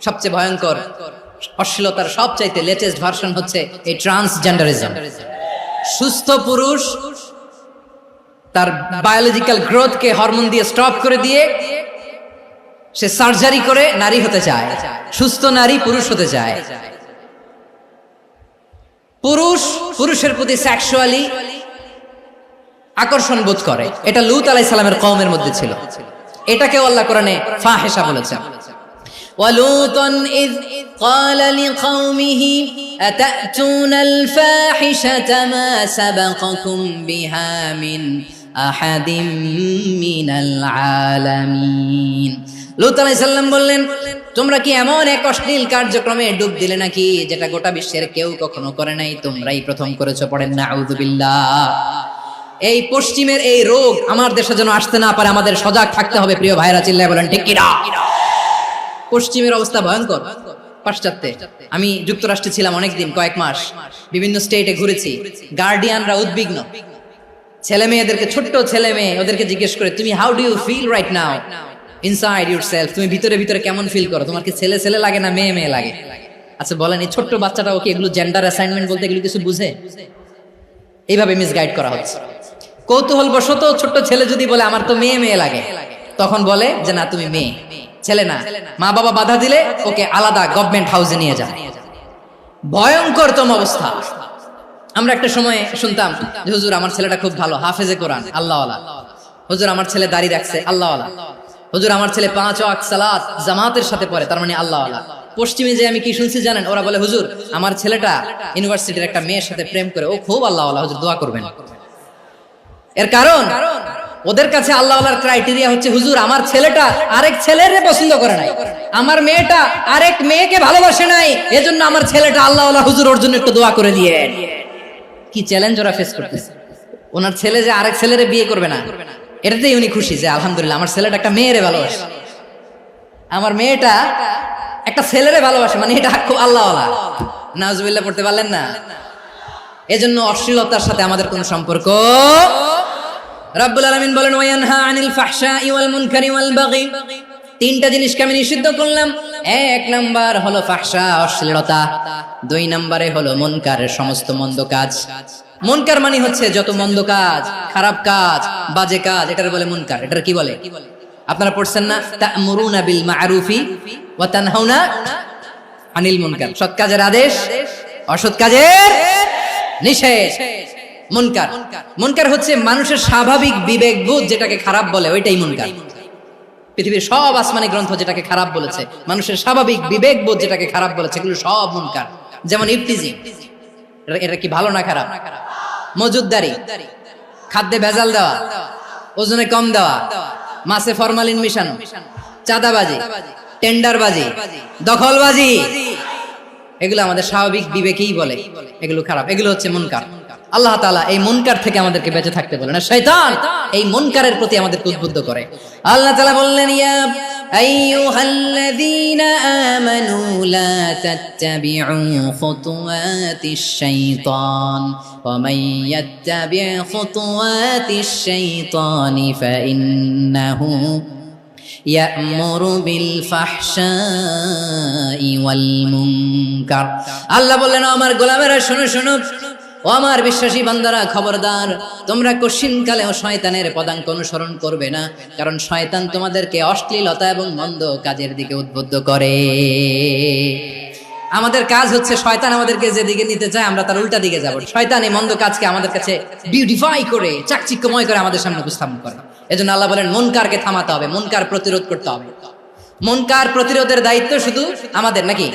সবচেয়ে ভয়ঙ্কর অশ্লীলতার সবচাইতে লেটেস্ট ভার্সন হচ্ছে এই ট্রান্সজেন্ডারিজম। সুস্থ পুরুষ তার বায়োলজিক্যাল গ্রোথকে হরমোন দিয়ে স্টপ করে দিয়ে সে সার্জারি করে নারী হতে চায়, সুস্থ নারী পুরুষ হতে চায়। পুরুষের প্রতি সেক্সুয়ালি আকর্ষণ বোধ করে, এটা লূত আলাইহিস সালামের কওমের মধ্যে ছিল। এটাকেও আল্লাহ কোরআনে ফাহিশা বলেছেন। ওয়ালুতান ইয ক্বালা লিকাওমিহি আতাতুনাল ফাহিশাতা মা সাবাকাকুম বিহা মিন আহাদিম মিনাল আলামিন। লূত আলাইহিস সালাম বললেন, তোমরা কি এমন এক অশ্লীল কার্যক্রমে ডুব দিলে নাকি যেটা গোটা বিশ্বের কেউ কখনো করে নাই, তোমরাই প্রথম করেছো। পড়েন নাউযুবিল্লাহ। এই পশ্চিমের এই রোগ আমার দেশে যেন আসতে না পারে, আমাদের সজাগ থাকতে হবে। প্রিয় ভাইরা চিল্লায় বলেন ঠিক কিনা? পশ্চিমের অবস্থা ভয়ঙ্কর। পাশ্চাত্যে আমি যুক্তরাষ্ট্রে ছিলাম অনেকদিন, কয়েক মাস, বিভিন্ন স্টেটে ঘুরেছি। গার্ডিয়ানরা উদ্বিগ্ন, ছেলে মেয়েদেরকে, ছোট্ট ছেলে মেয়ে, ওদেরকে জিজ্ঞেস করে, তুমি how do you feel right now inside yourself, তুমি ভিতরে ভিতরে কেমন ফিল করো, তোমার কি ছেলে ছেলে লাগে না মেয়ে মেয়ে লাগে? আচ্ছা বলেন, এই ছোট্ট বাচ্চাটা ওকে এগুলো জেন্ডার অ্যাসাইনমেন্ট বলতে এগুলো কিছু বুঝে? এইভাবে মিসগাইড করা হচ্ছে। কৌতূহল বশত ছোট্ট ছেলে যদি বলে আমার তো মেয়ে মেয়ে লাগে, তখন বলে যে না তুমি মেয়ে, ছেলে না। মা বাবা বাধা দিলে ওকে আলাদা গভর্নমেন্ট হাউসে নিয়ে যায়। ভয়ঙ্করতম অবস্থা। আমরা একটা সময় শুনতাম যে হুজুর আমার ছেলেটা খুব ভালো, হাফেজে কোরআন, আল্লাহওয়ালা। হুজুর আমার ছেলে দাড়ি রাখছে, আল্লাহওয়ালা। হুজুর আমার ছেলে 5 ওয়াক্ত সালাত জামাতের সাথে পড়ে, তার মানে আল্লাহওয়ালা। পশ্চিমে যে আমি কি শুনছি জানেন? ওরা বলে হুজুর আমার ছেলেটা ইউনিভার্সিটির একটা মেয়ের সাথে প্রেম করে, ও খুব আল্লাহওয়ালা, হুজুর দোয়া করবেন। এর কারণ ওদের কাছে আল্লাহওয়ালার ক্রাইটেরিয়া হচ্ছে হুজুর আমার ছেলেটা আরেক ছেলের পছন্দ করে নাই, আমার মেয়েটা আরেক মেয়েকে ভালোবাসে নাই, এজন্য আমার ছেলেটা আল্লাহওয়ালা, হুজুর ওর জন্য একটু দোয়া করে দিয়ে। কি চ্যালেঞ্জ ওরা ফেস করতেছে। ওনার ছেলে যে আরেক ছেলেরে বিয়ে করবে না, এটাতেই উনি খুশি যে আলহামদুলিল্লাহ আমার ছেলেটা একটা মেয়েরে ভালোবাসে, আমার মেয়েটা একটা ছেলেরে ভালোবাসে, মানে এটা খুব আল্লাহওয়ালা। নাউজুবিল্লাহ পড়তে পারলেন না? এজন্য অশ্লীলতার সাথে আমাদের কোনো সম্পর্ক। রাব্বুল আলামিন বলেন ওয়ায়ানহা আনিল ফাহশাই ওয়াল মুনকারি ওয়াল বাগি, তিনটা জিনিসকে আমি নিষিদ্ধ করলাম। এক নাম্বার হলো ফাহশা, অশ্লীলতা। 2 নম্বরে হলো মুনকার, সমস্ত মন্দ কাজ। মুনকার মানে হচ্ছে যত মন্দ কাজ, খারাপ কাজ, বাজে কাজ, এটার বলে মুনকার। এটার কি বলে? আপনারা পড়ছেন না তা'মুরুনা বিল মা'রুফি ওয়া তানহাউনা আনিল মুনকার, সৎ কাজের আদেশ, অসৎ কাজের নিষেধ। মুনকার, মুনকার হচ্ছে মানুষের স্বাভাবিক বিবেকবোধ যেটাকে খারাপ বলে, ওইটাই মুনকার। পৃথিবীর সব আসমানি গ্রন্থ যেটাকে খারাপ বলেছে, মানুষের স্বাভাবিক বিবেকবোধ যেটাকে খারাপ বলেছে, এগুলো সব মুনকার। যেমন ইফতিজিং, এটা কি ভালো না খারাপ? মজুদদারি, খাদ্যে ভেজাল দেওয়া, ওজনে কম দেওয়া, মাছে ফরমালিন মিশানো, চাঁদাবাজি, টেন্ডারবাজি, দখলবাজি, এগুলো আমাদের স্বাভাবিক বিবেকেই বলে এগুলো খারাপ, এগুলো হচ্ছে মুনকার। আল্লাহ তাআলা এই মুনকার থেকে আমাদেরকে বেঁচে থাকতে বলেন, আর শয়তান এই মুনকারের প্রতি আমাদেরকে উদ্বুদ্ধ করে। আল্লাহ তাআলা বললেন ইয়া আইয়ুহাল্লাযীনা আমানু লা তাত্তাবি'উ খুতুওয়াতিশ শাইতান ওয়া মান ইয়াত্তাবি' খুতুওয়াতিশ শাইতানি ফাইন্নাহু ইয়া'মুরু বিল ফাহশাই ওয়াল মুনকার। আল্লাহ বললেন আমার গোলামেরা শোনো শোনো, ও আমার বিশ্বাসী বান্দারা খবরদার, তোমরা কশিনকালেও শয়তানের পদাঙ্ক অনুসরণ করবে না, কারণ শয়তান তোমাদেরকে অশ্লীলতা এবং মন্দ কাজের দিকে উদ্বুদ্ধ করে। আমাদের কাজ হচ্ছে শয়তান আমাদেরকে যেদিকে নিতে চায় আমরা তার উল্টা দিকে যাব। শয়তান এই মন্দ কাজকে আমাদের কাছে বিউটিফাই করে, চাকচিক্যময় করে আমাদের সামনে উপস্থাপন করে। এজন্য আল্লাহ বলেন মুনকারকে থামাতে হবে, মুনকার প্রতিরোধ করতে হবে। মুনকার প্রতিরোধের দায়িত্ব শুধু আমাদের নাকি?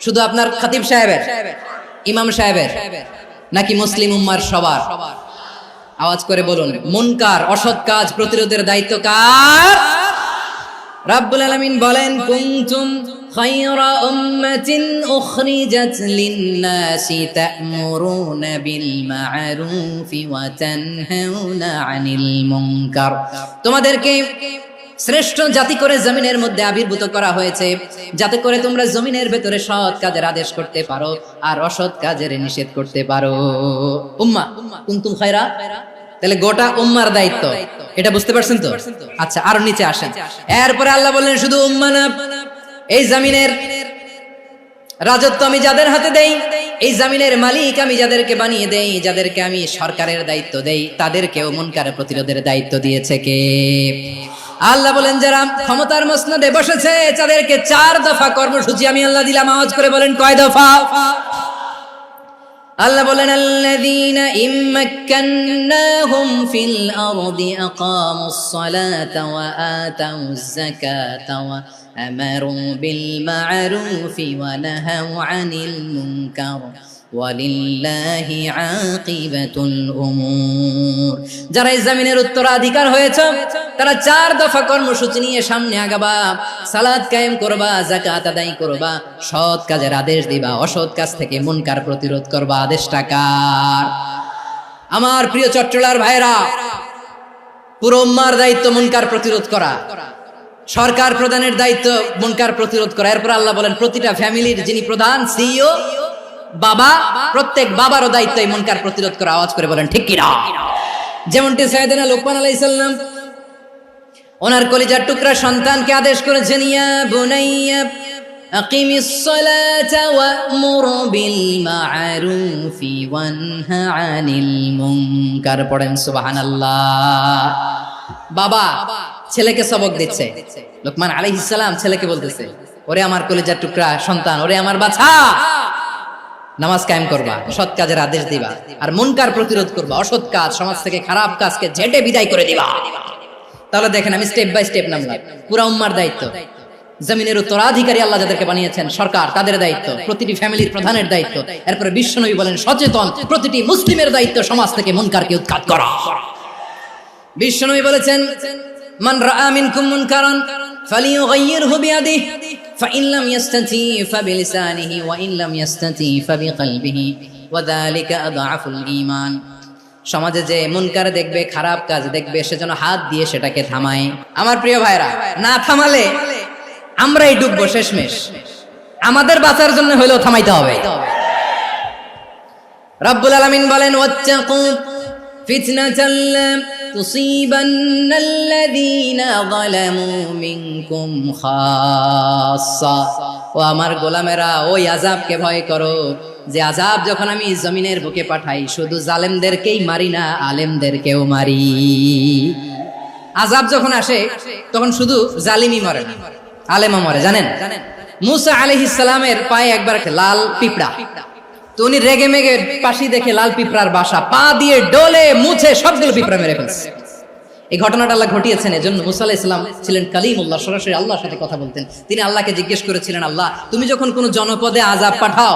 শুধু আপনার খতিব সাহেবের, ইমাম সাহেবের, নাকি মুসলিম উম্মার সবার? আওয়াজ করে বলুন, মুনকার অসৎ কাজ প্রতিরোধের দায়িত্ব কার? রাব্বুল আলামিন বলেন কুনতুম খায়রা উম্মাতিন উখরিজাত লিন-নাসি তা'মুরুনা বিল মা'রুফি ওয়া তানহাউনা আনিল মুনকার। তোমাদেরকে শ্রেষ্ঠ জাতি করে জমিনের মধ্যে আবির্ভূত করা হয়েছে, যাতে করে তোমরা জমিনের ভেতরে সৎ কাজের আদেশ করতে পারো আর অসৎ কাজের নিষেধ করতে পারো। উম্মাহ কুনতুম খায়রা, তাহলে গোটা উম্মার দায়িত্ব, এটা বুঝতে পারছেন তো? আচ্ছা আরো নিচে আসেন। এরপরে আল্লাহ বললেন শুধু উম্মাহ না, এই জমিনের রাজত্ব আমি যাদের হাতে দেই, এই জমিনের মালিক আমি যাদেরকে বানিয়ে দেই, যাদেরকে আমি সরকারের দায়িত্ব দেই, তাদেরকেও মুনকার প্রতিরোধের দায়িত্ব দিয়েছে কে? আল্লাহ বলেন যারা ক্ষমতার মসনদে বসেছে তাদেরকে 4 দফা কর্মসূচি আমি আল্লাহ দিলাম। আওয়াজ করে বলেন কয় দফা? আল্লাহ বলেন আল্লাযীনা ইম্মাক্কান্নাহুম ফিল আরদি আকামুস সালাতা ওয়া আতাউজ যাকাতা ওয়া আমারু বিল মা'রুফি ওয়া নাহাউ আনিল মুনকার ওয়ালিল্লাহি আকিবাতুল উমুর। যারা এই জমিনের উত্তরাধিকার হয়েছে তারা 4 দফা কর্মসূচি নিয়ে সামনে আগাবা। সালাত কায়েম করবা, যাকাত আদায় করবা, সৎ কাজের আদেশ দিবা, অসৎ কাজ থেকে মুনকার প্রতিরোধ করবা। আদেশটা কার? আমার প্রিয় চট্টলার ভাইরা, পুরো উম্মার দায়িত্ব মুনকার প্রতিরোধ করা, সরকার প্রধানের দায়িত্ব মুনকার প্রতিরোধ করা। এরপর আল্লাহ বলেন প্রতিটা ফ্যামিলির যিনি প্রধান সিইও বাবা, প্রত্যেক বাবারও দায়িত্ব এই মুনকার প্রতিরোধ করা। আওয়াজ করে বলেন ঠিক কিনা? যেমনটি সাইয়েদনা লুকমান আলাইহিস সালাম ওনার কলিজার টুকরা সন্তানকে আদেশ করেছেন, ইয়া বুনাইয়া আকিমিস সালাতা ওয়া'মুর বিল মা'রুফি ওয়ানহা আনিল মুনকার। পড়েন সুবহানাল্লাহ। বাবা ছেলেকে সবক দিচ্ছে, লুকমান আলাইহিস সালাম ছেলেকে বলতেছে, ওরে আমার কলিজার টুকরা সন্তান, ওরে আমার বাছা, নামাজ কায়েম করবা, সৎ কাজের আদেশ দিবা, আর মুনকার প্রতিরোধ করবা, অসৎ কাজ সমাজ থেকে খারাপ কাজকে ঝেঁটে বিদায় করে দিবা। তাহলে দেখেন আমি স্টেপ বাই স্টেপ নামলাম। পুরা উম্মার দায়িত্ব, জমিনের উত্তরাধিকারী আল্লাহ যাদেরকে বানিয়েছেন সরকার, তাদের দায়িত্ব, প্রতিটি ফ্যামিলির প্রধানের দায়িত্ব। এরপরে বিশ্বনবী বলেন সচেতন প্রতিটি মুসলিমের দায়িত্ব সমাজ থেকে মুনকারকে উৎখাত করা। বিশ্বনবী বলেছেন, মান রাআ মিনকুম মুনকারান ফালিয়ুগাইয়িরহু বিয়াদিহি ফাইন লাম ইয়াস্তাতি ফাবিলিসানিহি ওয়া ইন লাম ইয়াস্তাতি ফাবিকলবিহি ওয়া যালিকা আযআফুল ঈমান। সমাজে যে মুনকার দেখবে, খারাপ কাজ দেখবে, সেজন্য হাত দিয়ে সেটাকে থামায়। আমার প্রিয় ভাইরা, না থামালে আমরাই ডুববো শেষমেশ। আমাদের বাঁচার জন্য হলেও থামাইতে হবে। রব্বুল আলামিন বলেন, ওয়াত্তাকু ফিতনাতাল লা তুসিবান্নাল্লাযীনা যালামু মিনকুম খাসসা। ও আমার গোলামেরা, ওই আযাবকে ভয় করো যে আযাব যখন আমি জমিনের বুকে পাঠাই শুধু জালেমদেরকেই মারি না, আলেমদেরকেও মারি। আযাব যখন আসে তখন শুধু জালিমই মরে না, আলেমও মরে। জানেন মুসা আলাইহিস সালামের পায়ে একবার লাল পিঁপড়া, তো উনি রেগে মেগে পাশি দেখে লাল পিঁপড়ার বাসা, পা দিয়ে ডলে মুছে সবগুলো পিঁপড়া মেরে ফেলছে। এই ঘটনাটা আল্লাহ ঘটিয়েছেন এজন্য মুসা আলাইহিস সালাম ছিলেন কালিমুল্লাহ, সরাসরি আল্লাহর সাথে কথা বলতেন। তিনি আল্লাহকে জিজ্ঞেস করেছিলেন, আল্লাহ তুমি যখন কোনো জনপদে আযাব পাঠাও,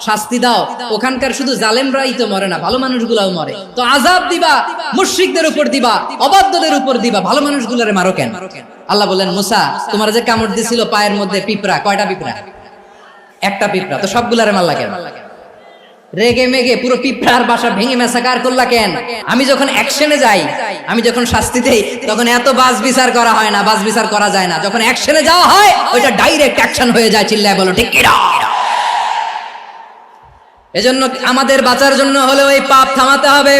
শাস্তি দাও, ওখানকার শুধু জালেমরাই তো মরে না, ভালো মানুষগুলাও মরে, তো আযাব দিবা মুশরিকদের উপর দিবা, অবাধ্যদের উপর দিবা, ভালো মানুষগুলোরে মারো কেন? আল্লাহ বললেন, মুসা তোমার যে কামড় দিছিল পায়ের মধ্যে পিঁপড়া, কয়টা পিঁপড়া? একটা পিঁপড়া, তো সবগুলারে মারলা কেন? রেগে মেগে পুরো পিঁপড়ার বাসা ভেঙে মেসাকার করলা কেন? আমি যখন অ্যাকশনে যাই, আমি যখন শাস্তি দেই, তখন এত বাস বিচার করা হয় না, বাস বিচার করা যায় না। যখন অ্যাকশনে যাওয়া হয় ওইটা ডাইরেক্ট অ্যাকশন হয়ে যায়। চিল্লায় বলো ঠিক কিনা? এজন্য আমাদের বাঁচার জন্য হলেও এই পাপ থামাতে হবে,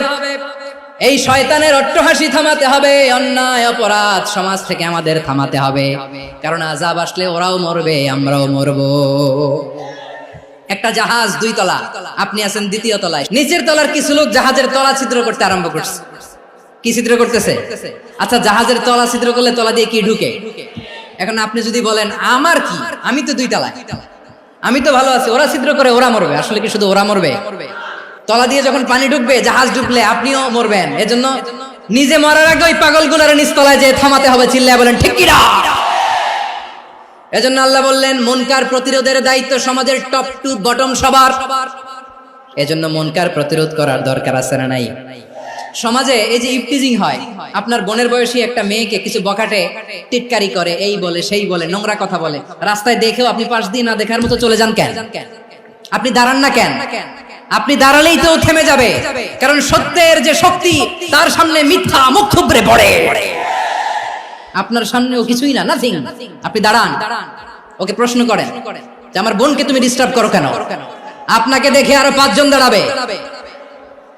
এই শয়তানের অট্টহাসি থামাতে হবে, অন্যায় অপরাধ সমাজ থেকে আমাদের থামাতে হবে। কারণ আযাব আসলে ওরাও মরবে, আমরাও মরবো। একটা জাহাজ 2 তলা, আপনি আছেন 2য় তলায়, নিচের তলার কিছু লোক জাহাজের তলা ছিদ্র করতে আরম্ভ করছে। কি ছিদ্র করতেছে? আচ্ছা জাহাজের তলা ছিদ্র করলে তলা দিয়ে কি ঢুকে? এখন আপনি যদি বলেন আমার কি, আমি তো 2 তলায়, আমি তো ভালো আছি, ওরা ছিদ্র করে ওরা মরবে। আসলে কি শুধু ওরা মরবে? তলা দিয়ে যখন পানি ঢুকবে, জাহাজ ঢুকলে আপনিও মরবেন। এজন্য নিজে মরার আগে ওই পাগলগুলোর নিচ তলায় যে থামাতে হবে। চিল্লায় বলেন ঠিক কিনা? এজন্য আল্লাহ বললেন মুনকার প্রতিরোধের দায়িত্ব সমাজের টপ টু বটম সবার। এজন্য মুনকার প্রতিরোধ করার দরকার আছে না নাই? সমাজে এই যে ইফটিজিং হয়, আপনার বোনের বয়সী একটা মেয়েকে কিছু বকাটে টিটকারি করে, এই বলে সেই বলে, নোংরা কথা বলে, রাস্তায় দেখেও আপনি পাশ দিয়ে না দেখার মতো চলে যান কেন? আপনি দাঁড়ান না কেন? আপনি দাঁড়ালেই তো থেমে যাবে, কারণ সত্যের যে শক্তি তার সামনে মিথ্যা মুখ থুবড়ে পড়ে। আপনার সামনে ও কিছুই না, নাথিং। আপনি দাঁড়ান, ওকে প্রশ্ন করেন যে আমার বোনকে তুমি ডিস্টার্ব করো কেন? আপনাকে দেখে আরো 5 জন দাঁড়াবে,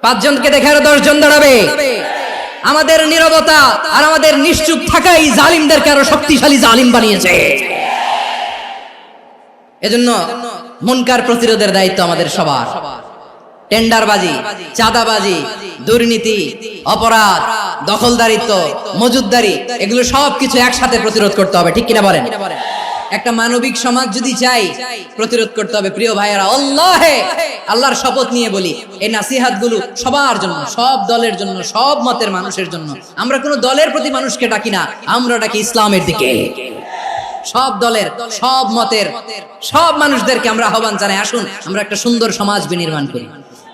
5 জনকে দেখে আরো 10 জন দাঁড়াবে। আমাদের নীরবতা আর আমাদের নিশ্চুপ থাকাই জালিমদেরকে আরো শক্তিশালী জালিম বানিয়েছে। এজন্য মুনকার প্রতিরোধের দায়িত্ব আমাদের সবার। টেন্ডারবাজি, চাঁদাবাজি, দুর্নীতি, অপরাধ, দখলদারিত্ব, মজুদদারি, এগুলো সবকিছু একসাথে প্রতিরোধ করতে হবে। ঠিক কিনা বলেন? একটা মানবিক সমাজ যদি চাই, প্রতিরোধ করতে হবে। প্রিয় ভাইয়েরা, আল্লাহর শপথ নিয়ে বলি, এই নাসিহাত গুলো সবার জন্য, সব দলের জন্য, সব মতের মানুষের জন্য। আমরা কোনো দলের প্রতি মানুষকে ডাকি না, আমরা ডাকি ইসলামের দিকে। সব দলের, সব মতের, সব মানুষদেরকে আমরা আহ্বান জানাই, আসুন আমরা একটা সুন্দর সমাজ বিনির্মাণ করি।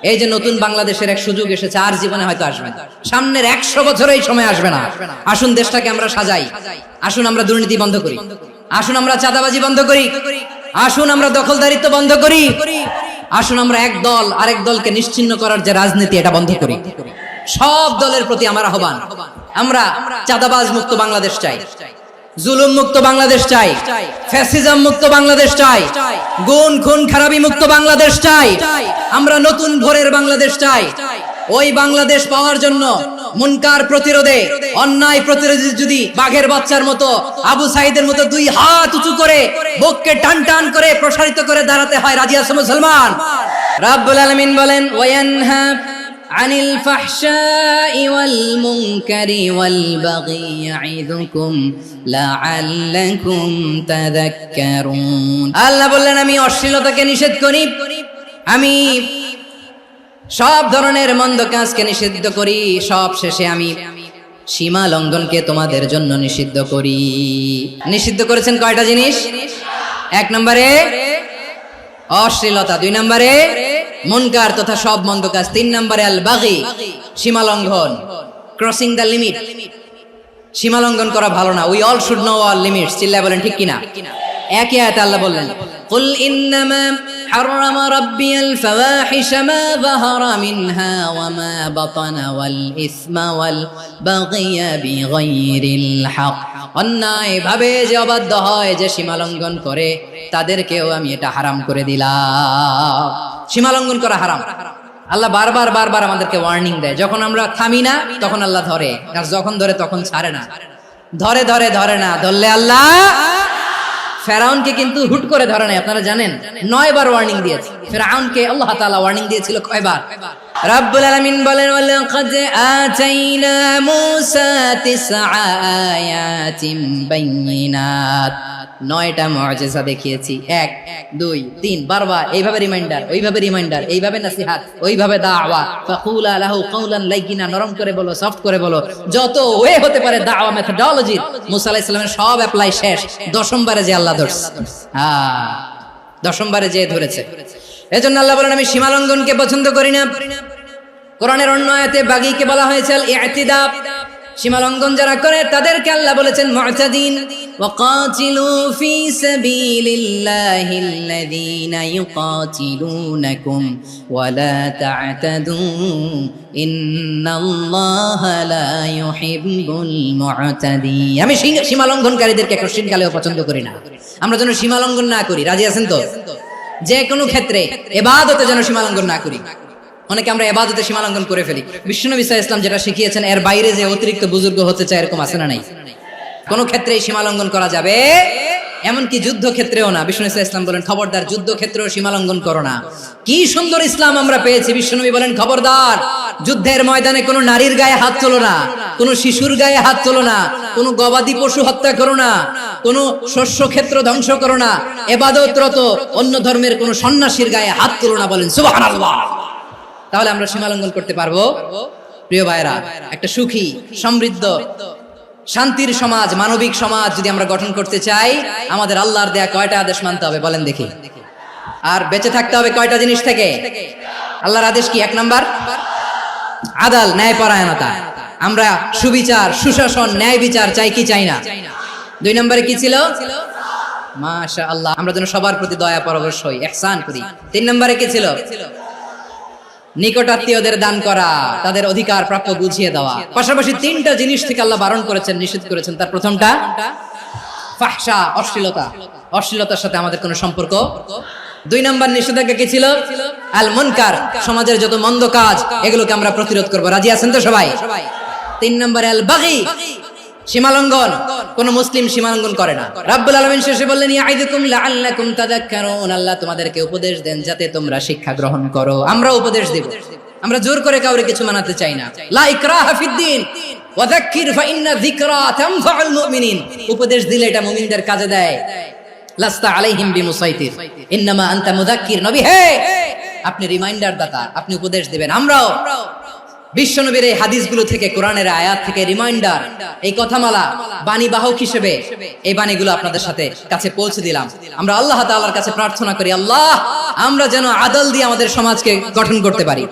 এই যে নতুন বাংলাদেশের এক সুযোগ এসেছে, আর জীবনে হয়তো আসবে না, সামনের 100 বছর এই সময় আসবে না। আসুন দেশটাকে আমরা সাজাই, আসুন আমরা দুর্নীতি বন্ধ করি, আসুন আমরা চাঁদাবাজি বন্ধ করি, আসুন আমরা দখলদারিত্ব বন্ধ করি, আসুন আমরা এক দল আরেক দলকে নিশ্চিহ্ন করার যে রাজনীতি, এটা বন্ধ করি। সব দলের প্রতি আমার আহ্বান, আমরা চাঁদাবাজ মুক্ত বাংলাদেশ চাই, জুলুম মুক্ত বাংলাদেশ চাই, ফ্যাসিজম মুক্ত বাংলাদেশ চাই, গুণ খুন খারাপি মুক্ত বাংলাদেশ চাই, আমরা নতুন ভোরের বাংলাদেশ চাই। ওই বাংলাদেশ পাওয়ার জন্য মুনকার প্রতিরোধে, অন্যায় প্রতিরোধে যদি বাঘের বাচ্চার মতো, আবু সাইদের মতো 2 হাত উঁচু করে, বুককে টান টান করে প্রসারিত করে দাঁড়াতে হয়, রাজি আছো মুসলমান? রাব্বুল আলামিন বলেন, ওয়ায়ানহা আনিল ফাহশাই ওয়াল মুনকারি ওয়াল বাগি ইয়াইযুকুম লাআল্লাকুম তাযাক্কারুন। আল্লাহ বললেন, আমি অশ্লীলতাকে নিষেধ করি, আমি সব ধরনের মন্দ কাজকে নিষিদ্ধ করি, সব শেষে আমি সীমা লঙ্ঘনকে তোমাদের জন্য নিষিদ্ধ করি। নিষিদ্ধ করেছেন কয়টা জিনিস? 1 নম্বরে অশ্লীলতা, 2 নম্বরে মুনকার তথা সব মন্দ কাজ, 3 নম্বরে আল বাগি, সীমা লঙ্ঘন, ক্রসিং দ্য লিমিট। সীমা লঙ্ঘন করা ভালো না। We all should know our limits. চিল্লায় বলেন ঠিক কিনা? একই আয়াতে আল্লাহ বললেন, কুল ইন্নামা হারামা রাব্বিয়াল ফাওয়াহিশা মা যাহারা মিনহা ওয়া মা বাতানা ওয়াল ইসমা ওয়াল বাগিয়া বিগাইরিল হক। অন্যায় ভাবে যে অবাধ্য হয়, যে সীমা লঙ্ঘন করে, তাদেরকেও আমি এটা হারাম করে দিলাম। সীমা লঙ্ঘন করা হারাম। আল্লাহ বারবার বারবার আমাদেরকে ওয়ার্নিং দেয়। যখন আমরা থামি না, তখন আল্লাহ ধরে, আর যখন ধরে তখন ছাড়ে না। ধরে ধরে ধরে না, ধরলে আল্লাহ। ফেরাউনকে কিন্তু হুট করে ধরে নাই, আপনারা জানেন, 9 বার ওয়ার্নিং দিয়েছে। ফেরাউনকে আল্লাহ তাআলা ওয়ার্নিং দিয়েছিল কয়বার? রাব্বুল আলামিন বলেন, ওয়ালাকাদ আতাইনা মূসা 9 আয়াতিন বাইয়িনাত। 9টা মুআজিজা দেখিয়েছি, 1 2 3, বারবার এইভাবে রিমাইন্ডার, ওইভাবে রিমাইন্ডার, এইভাবে নসিহত, ওইভাবে দাওয়া। ফাকুলা লাহু কাওলান লাইয়িনা, নরম করে বলো, সফট করে বলো, যত ওয়ে হতে পারে দাওয়া মেথডোলজি। মুসা আলাইহিস সালামের সব অ্যাপ্লাই শেষ, 10ম বারে যে আল্লাহ ধরছে। 10ম বারে যে ধরেছে। এজন্য আল্লাহ বলেন, আমি সীমা লঙ্ঘনকে পছন্দ করি না। কোরআনের অন্য আয়াতে বাগীকে বলা হয়েছে আল ইতিদা, সীমা লঙ্ঘন যারা করে তাদেরকে আল্লাহ বলেছেন মুতাদিন। ওয়াকাতিলু ফি সাবিলিল্লাহিল্লাযীনা ইউকাতিলুনাকুম ওয়া লা তা'তাদু ইন্নাল্লাহা লা ইউহিব্বুল মুতাদিন। আমি সীমা লঙ্ঘনকারীদেরকে কোশ্চিনকালেও পছন্দ করি না। আমরা যেন সীমা লঙ্ঘন না করি, রাজি আছেন তো? যে কোনো ক্ষেত্রে ইবাদতে যেন সীমা লঙ্ঘন না করি। অনেকে আমরা ইবাদতে সীমা লঙ্ঘন করে ফেলি। বিশ্বনবী সাল্লাল্লাহু আলাইহি ওয়াসাল্লাম যেটা শিখিয়েছেন, এর বাইরে যে অতিরিক্ত বুজুর্গ হতে চায়, এরকম আছে না নাই? কোন ক্ষেত্রে সীমা লঙ্ঘন করা যাবে, এমনকি যুদ্ধ ক্ষেত্রেও না। বিশ্বনবী সাল্লাল্লাহু আলাইহি ওয়াসাল্লাম বলেন, খবরদার যুদ্ধ ক্ষেত্রেও সীমা লঙ্ঘন করো না। কি সুন্দর ইসলাম আমরা পেয়েছি। বিশ্বনবী বলেন, খবরদার যুদ্ধের ময়দানে কোনো নারীর গায়ে হাত তোলো না, কোনো শিশুর গায়ে হাত তোলো না, কোনো গবাদি পশু হত্যা করো না, কোনো শস্য ক্ষেত্র ধ্বংস করো না, ইবাদতরত অন্য ধর্মের কোনো সন্ন্যাসীর গায়ে হাত তোলো না। বলেন সুবহানাল্লাহ। তাহলে আমরা সীমা লঙ্ঘন করতে পারবো? প্রিয় ভাইরা, একটা সুখী, সমৃদ্ধ, শান্তির সমাজ, মানবিক সমাজ যদি আমরা গঠন করতে চাই, আমাদের আল্লাহর দেয়া কয়টা আদেশ মানতে হবে বলেন দেখি? আর বেঁচে থাকতে হবে কয়টা জিনিস থেকে? আল্লাহর আদেশ কি? 1 নাম্বার আদাল, ন্যায়পরায়ণতা। আমরা সুবিচার, সুশাসন, ন্যায় বিচার চাই কি চাই না? 2 নম্বরে কি ছিল? মাশাআল্লাহ, আমরা যেন সবার প্রতি দয়া পরবশ হই, ইহসান করি। 3 নম্বরে কি ছিল? নিকটাত্মীয়দের দান করা, তাদের অধিকার প্রাপ্য বুঝিয়ে দেওয়া। পাশাপাশি 3টা জিনিস থেকে আল্লাহ বারণ করেছেন, নিষেধ করেছেন। তার প্রথমটা ফাহশা, অশ্লীলতা। অশ্লীলতার সাথে আমাদের কোনো সম্পর্ক। 2 নম্বর নিষেধাজ্ঞা কি ছিল? আল মুনকার, সমাজের যত মন্দ কাজ, এগুলোকে আমরা প্রতিরোধ করব। রাজি আছেন তো সবাই? 3 নম্বরে আল বাগী, সীমালঙ্ঘন। কোন মুসলিম সীমালঙ্ঘন করে না। রাব্বুল আলামিন শেষে বললেন, ইয়াইদুকুম লাআল্লাকুম তাযাক্কারুন। আল্লাহ তোমাদেরকে উপদেশ দেন যাতে তোমরা শিক্ষা গ্রহণ করো। আমরা উপদেশ দেব, আমরা জোর করে কাউরে কিছু মানাতে চাই না। লা ইকরাহা ফিদ্দিন ওয়াযাক্কির ফাইন্না যিকরা তানফাউল মুমিনিন। উপদেশ দিলে এটা মুমিনদের কাজে দেয়। লাস্তা আলাইহিম বিমুসাইতির ইন্নামা আনতা মুযাক্কির। নবী হে, আপনি রিমাইন্ডার দাতা, আপনি উপদেশ দিবেন। আমরাও বিশ্বনবীর এই হাদিসগুলো থেকে, কোরআনের আয়াত থেকে রিমাইন্ডার, এই কথামালা বাণী বাহক হিসেবে এই বাণীগুলো আপনাদের সাথে কাছে পৌঁছে দিলাম। আমরা আল্লাহ তাআলার কাছে প্রার্থনা করি, আল্লাহ আমরা যেন আদল দিয়ে আমাদের সমাজকে গঠন করতে পারি।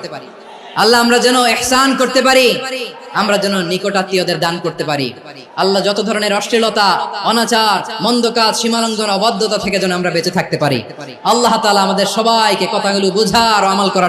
আল্লাহ আমরা যেন ইহসান করতে পারি, আমরা যেন নিকটাত্মীয়দের দান করতে পারি। আল্লাহ যত ধরনের অশ্লীলতা, অনাচার, মন্দ কাজ, সীমালঙ্ঘন, অবাধ্যতা থেকে যেন আমরা বেঁচে থাকতে পারি। আল্লাহ তাআলা আমাদের সবাইকে কথাগুলো বোঝার ও আমল করার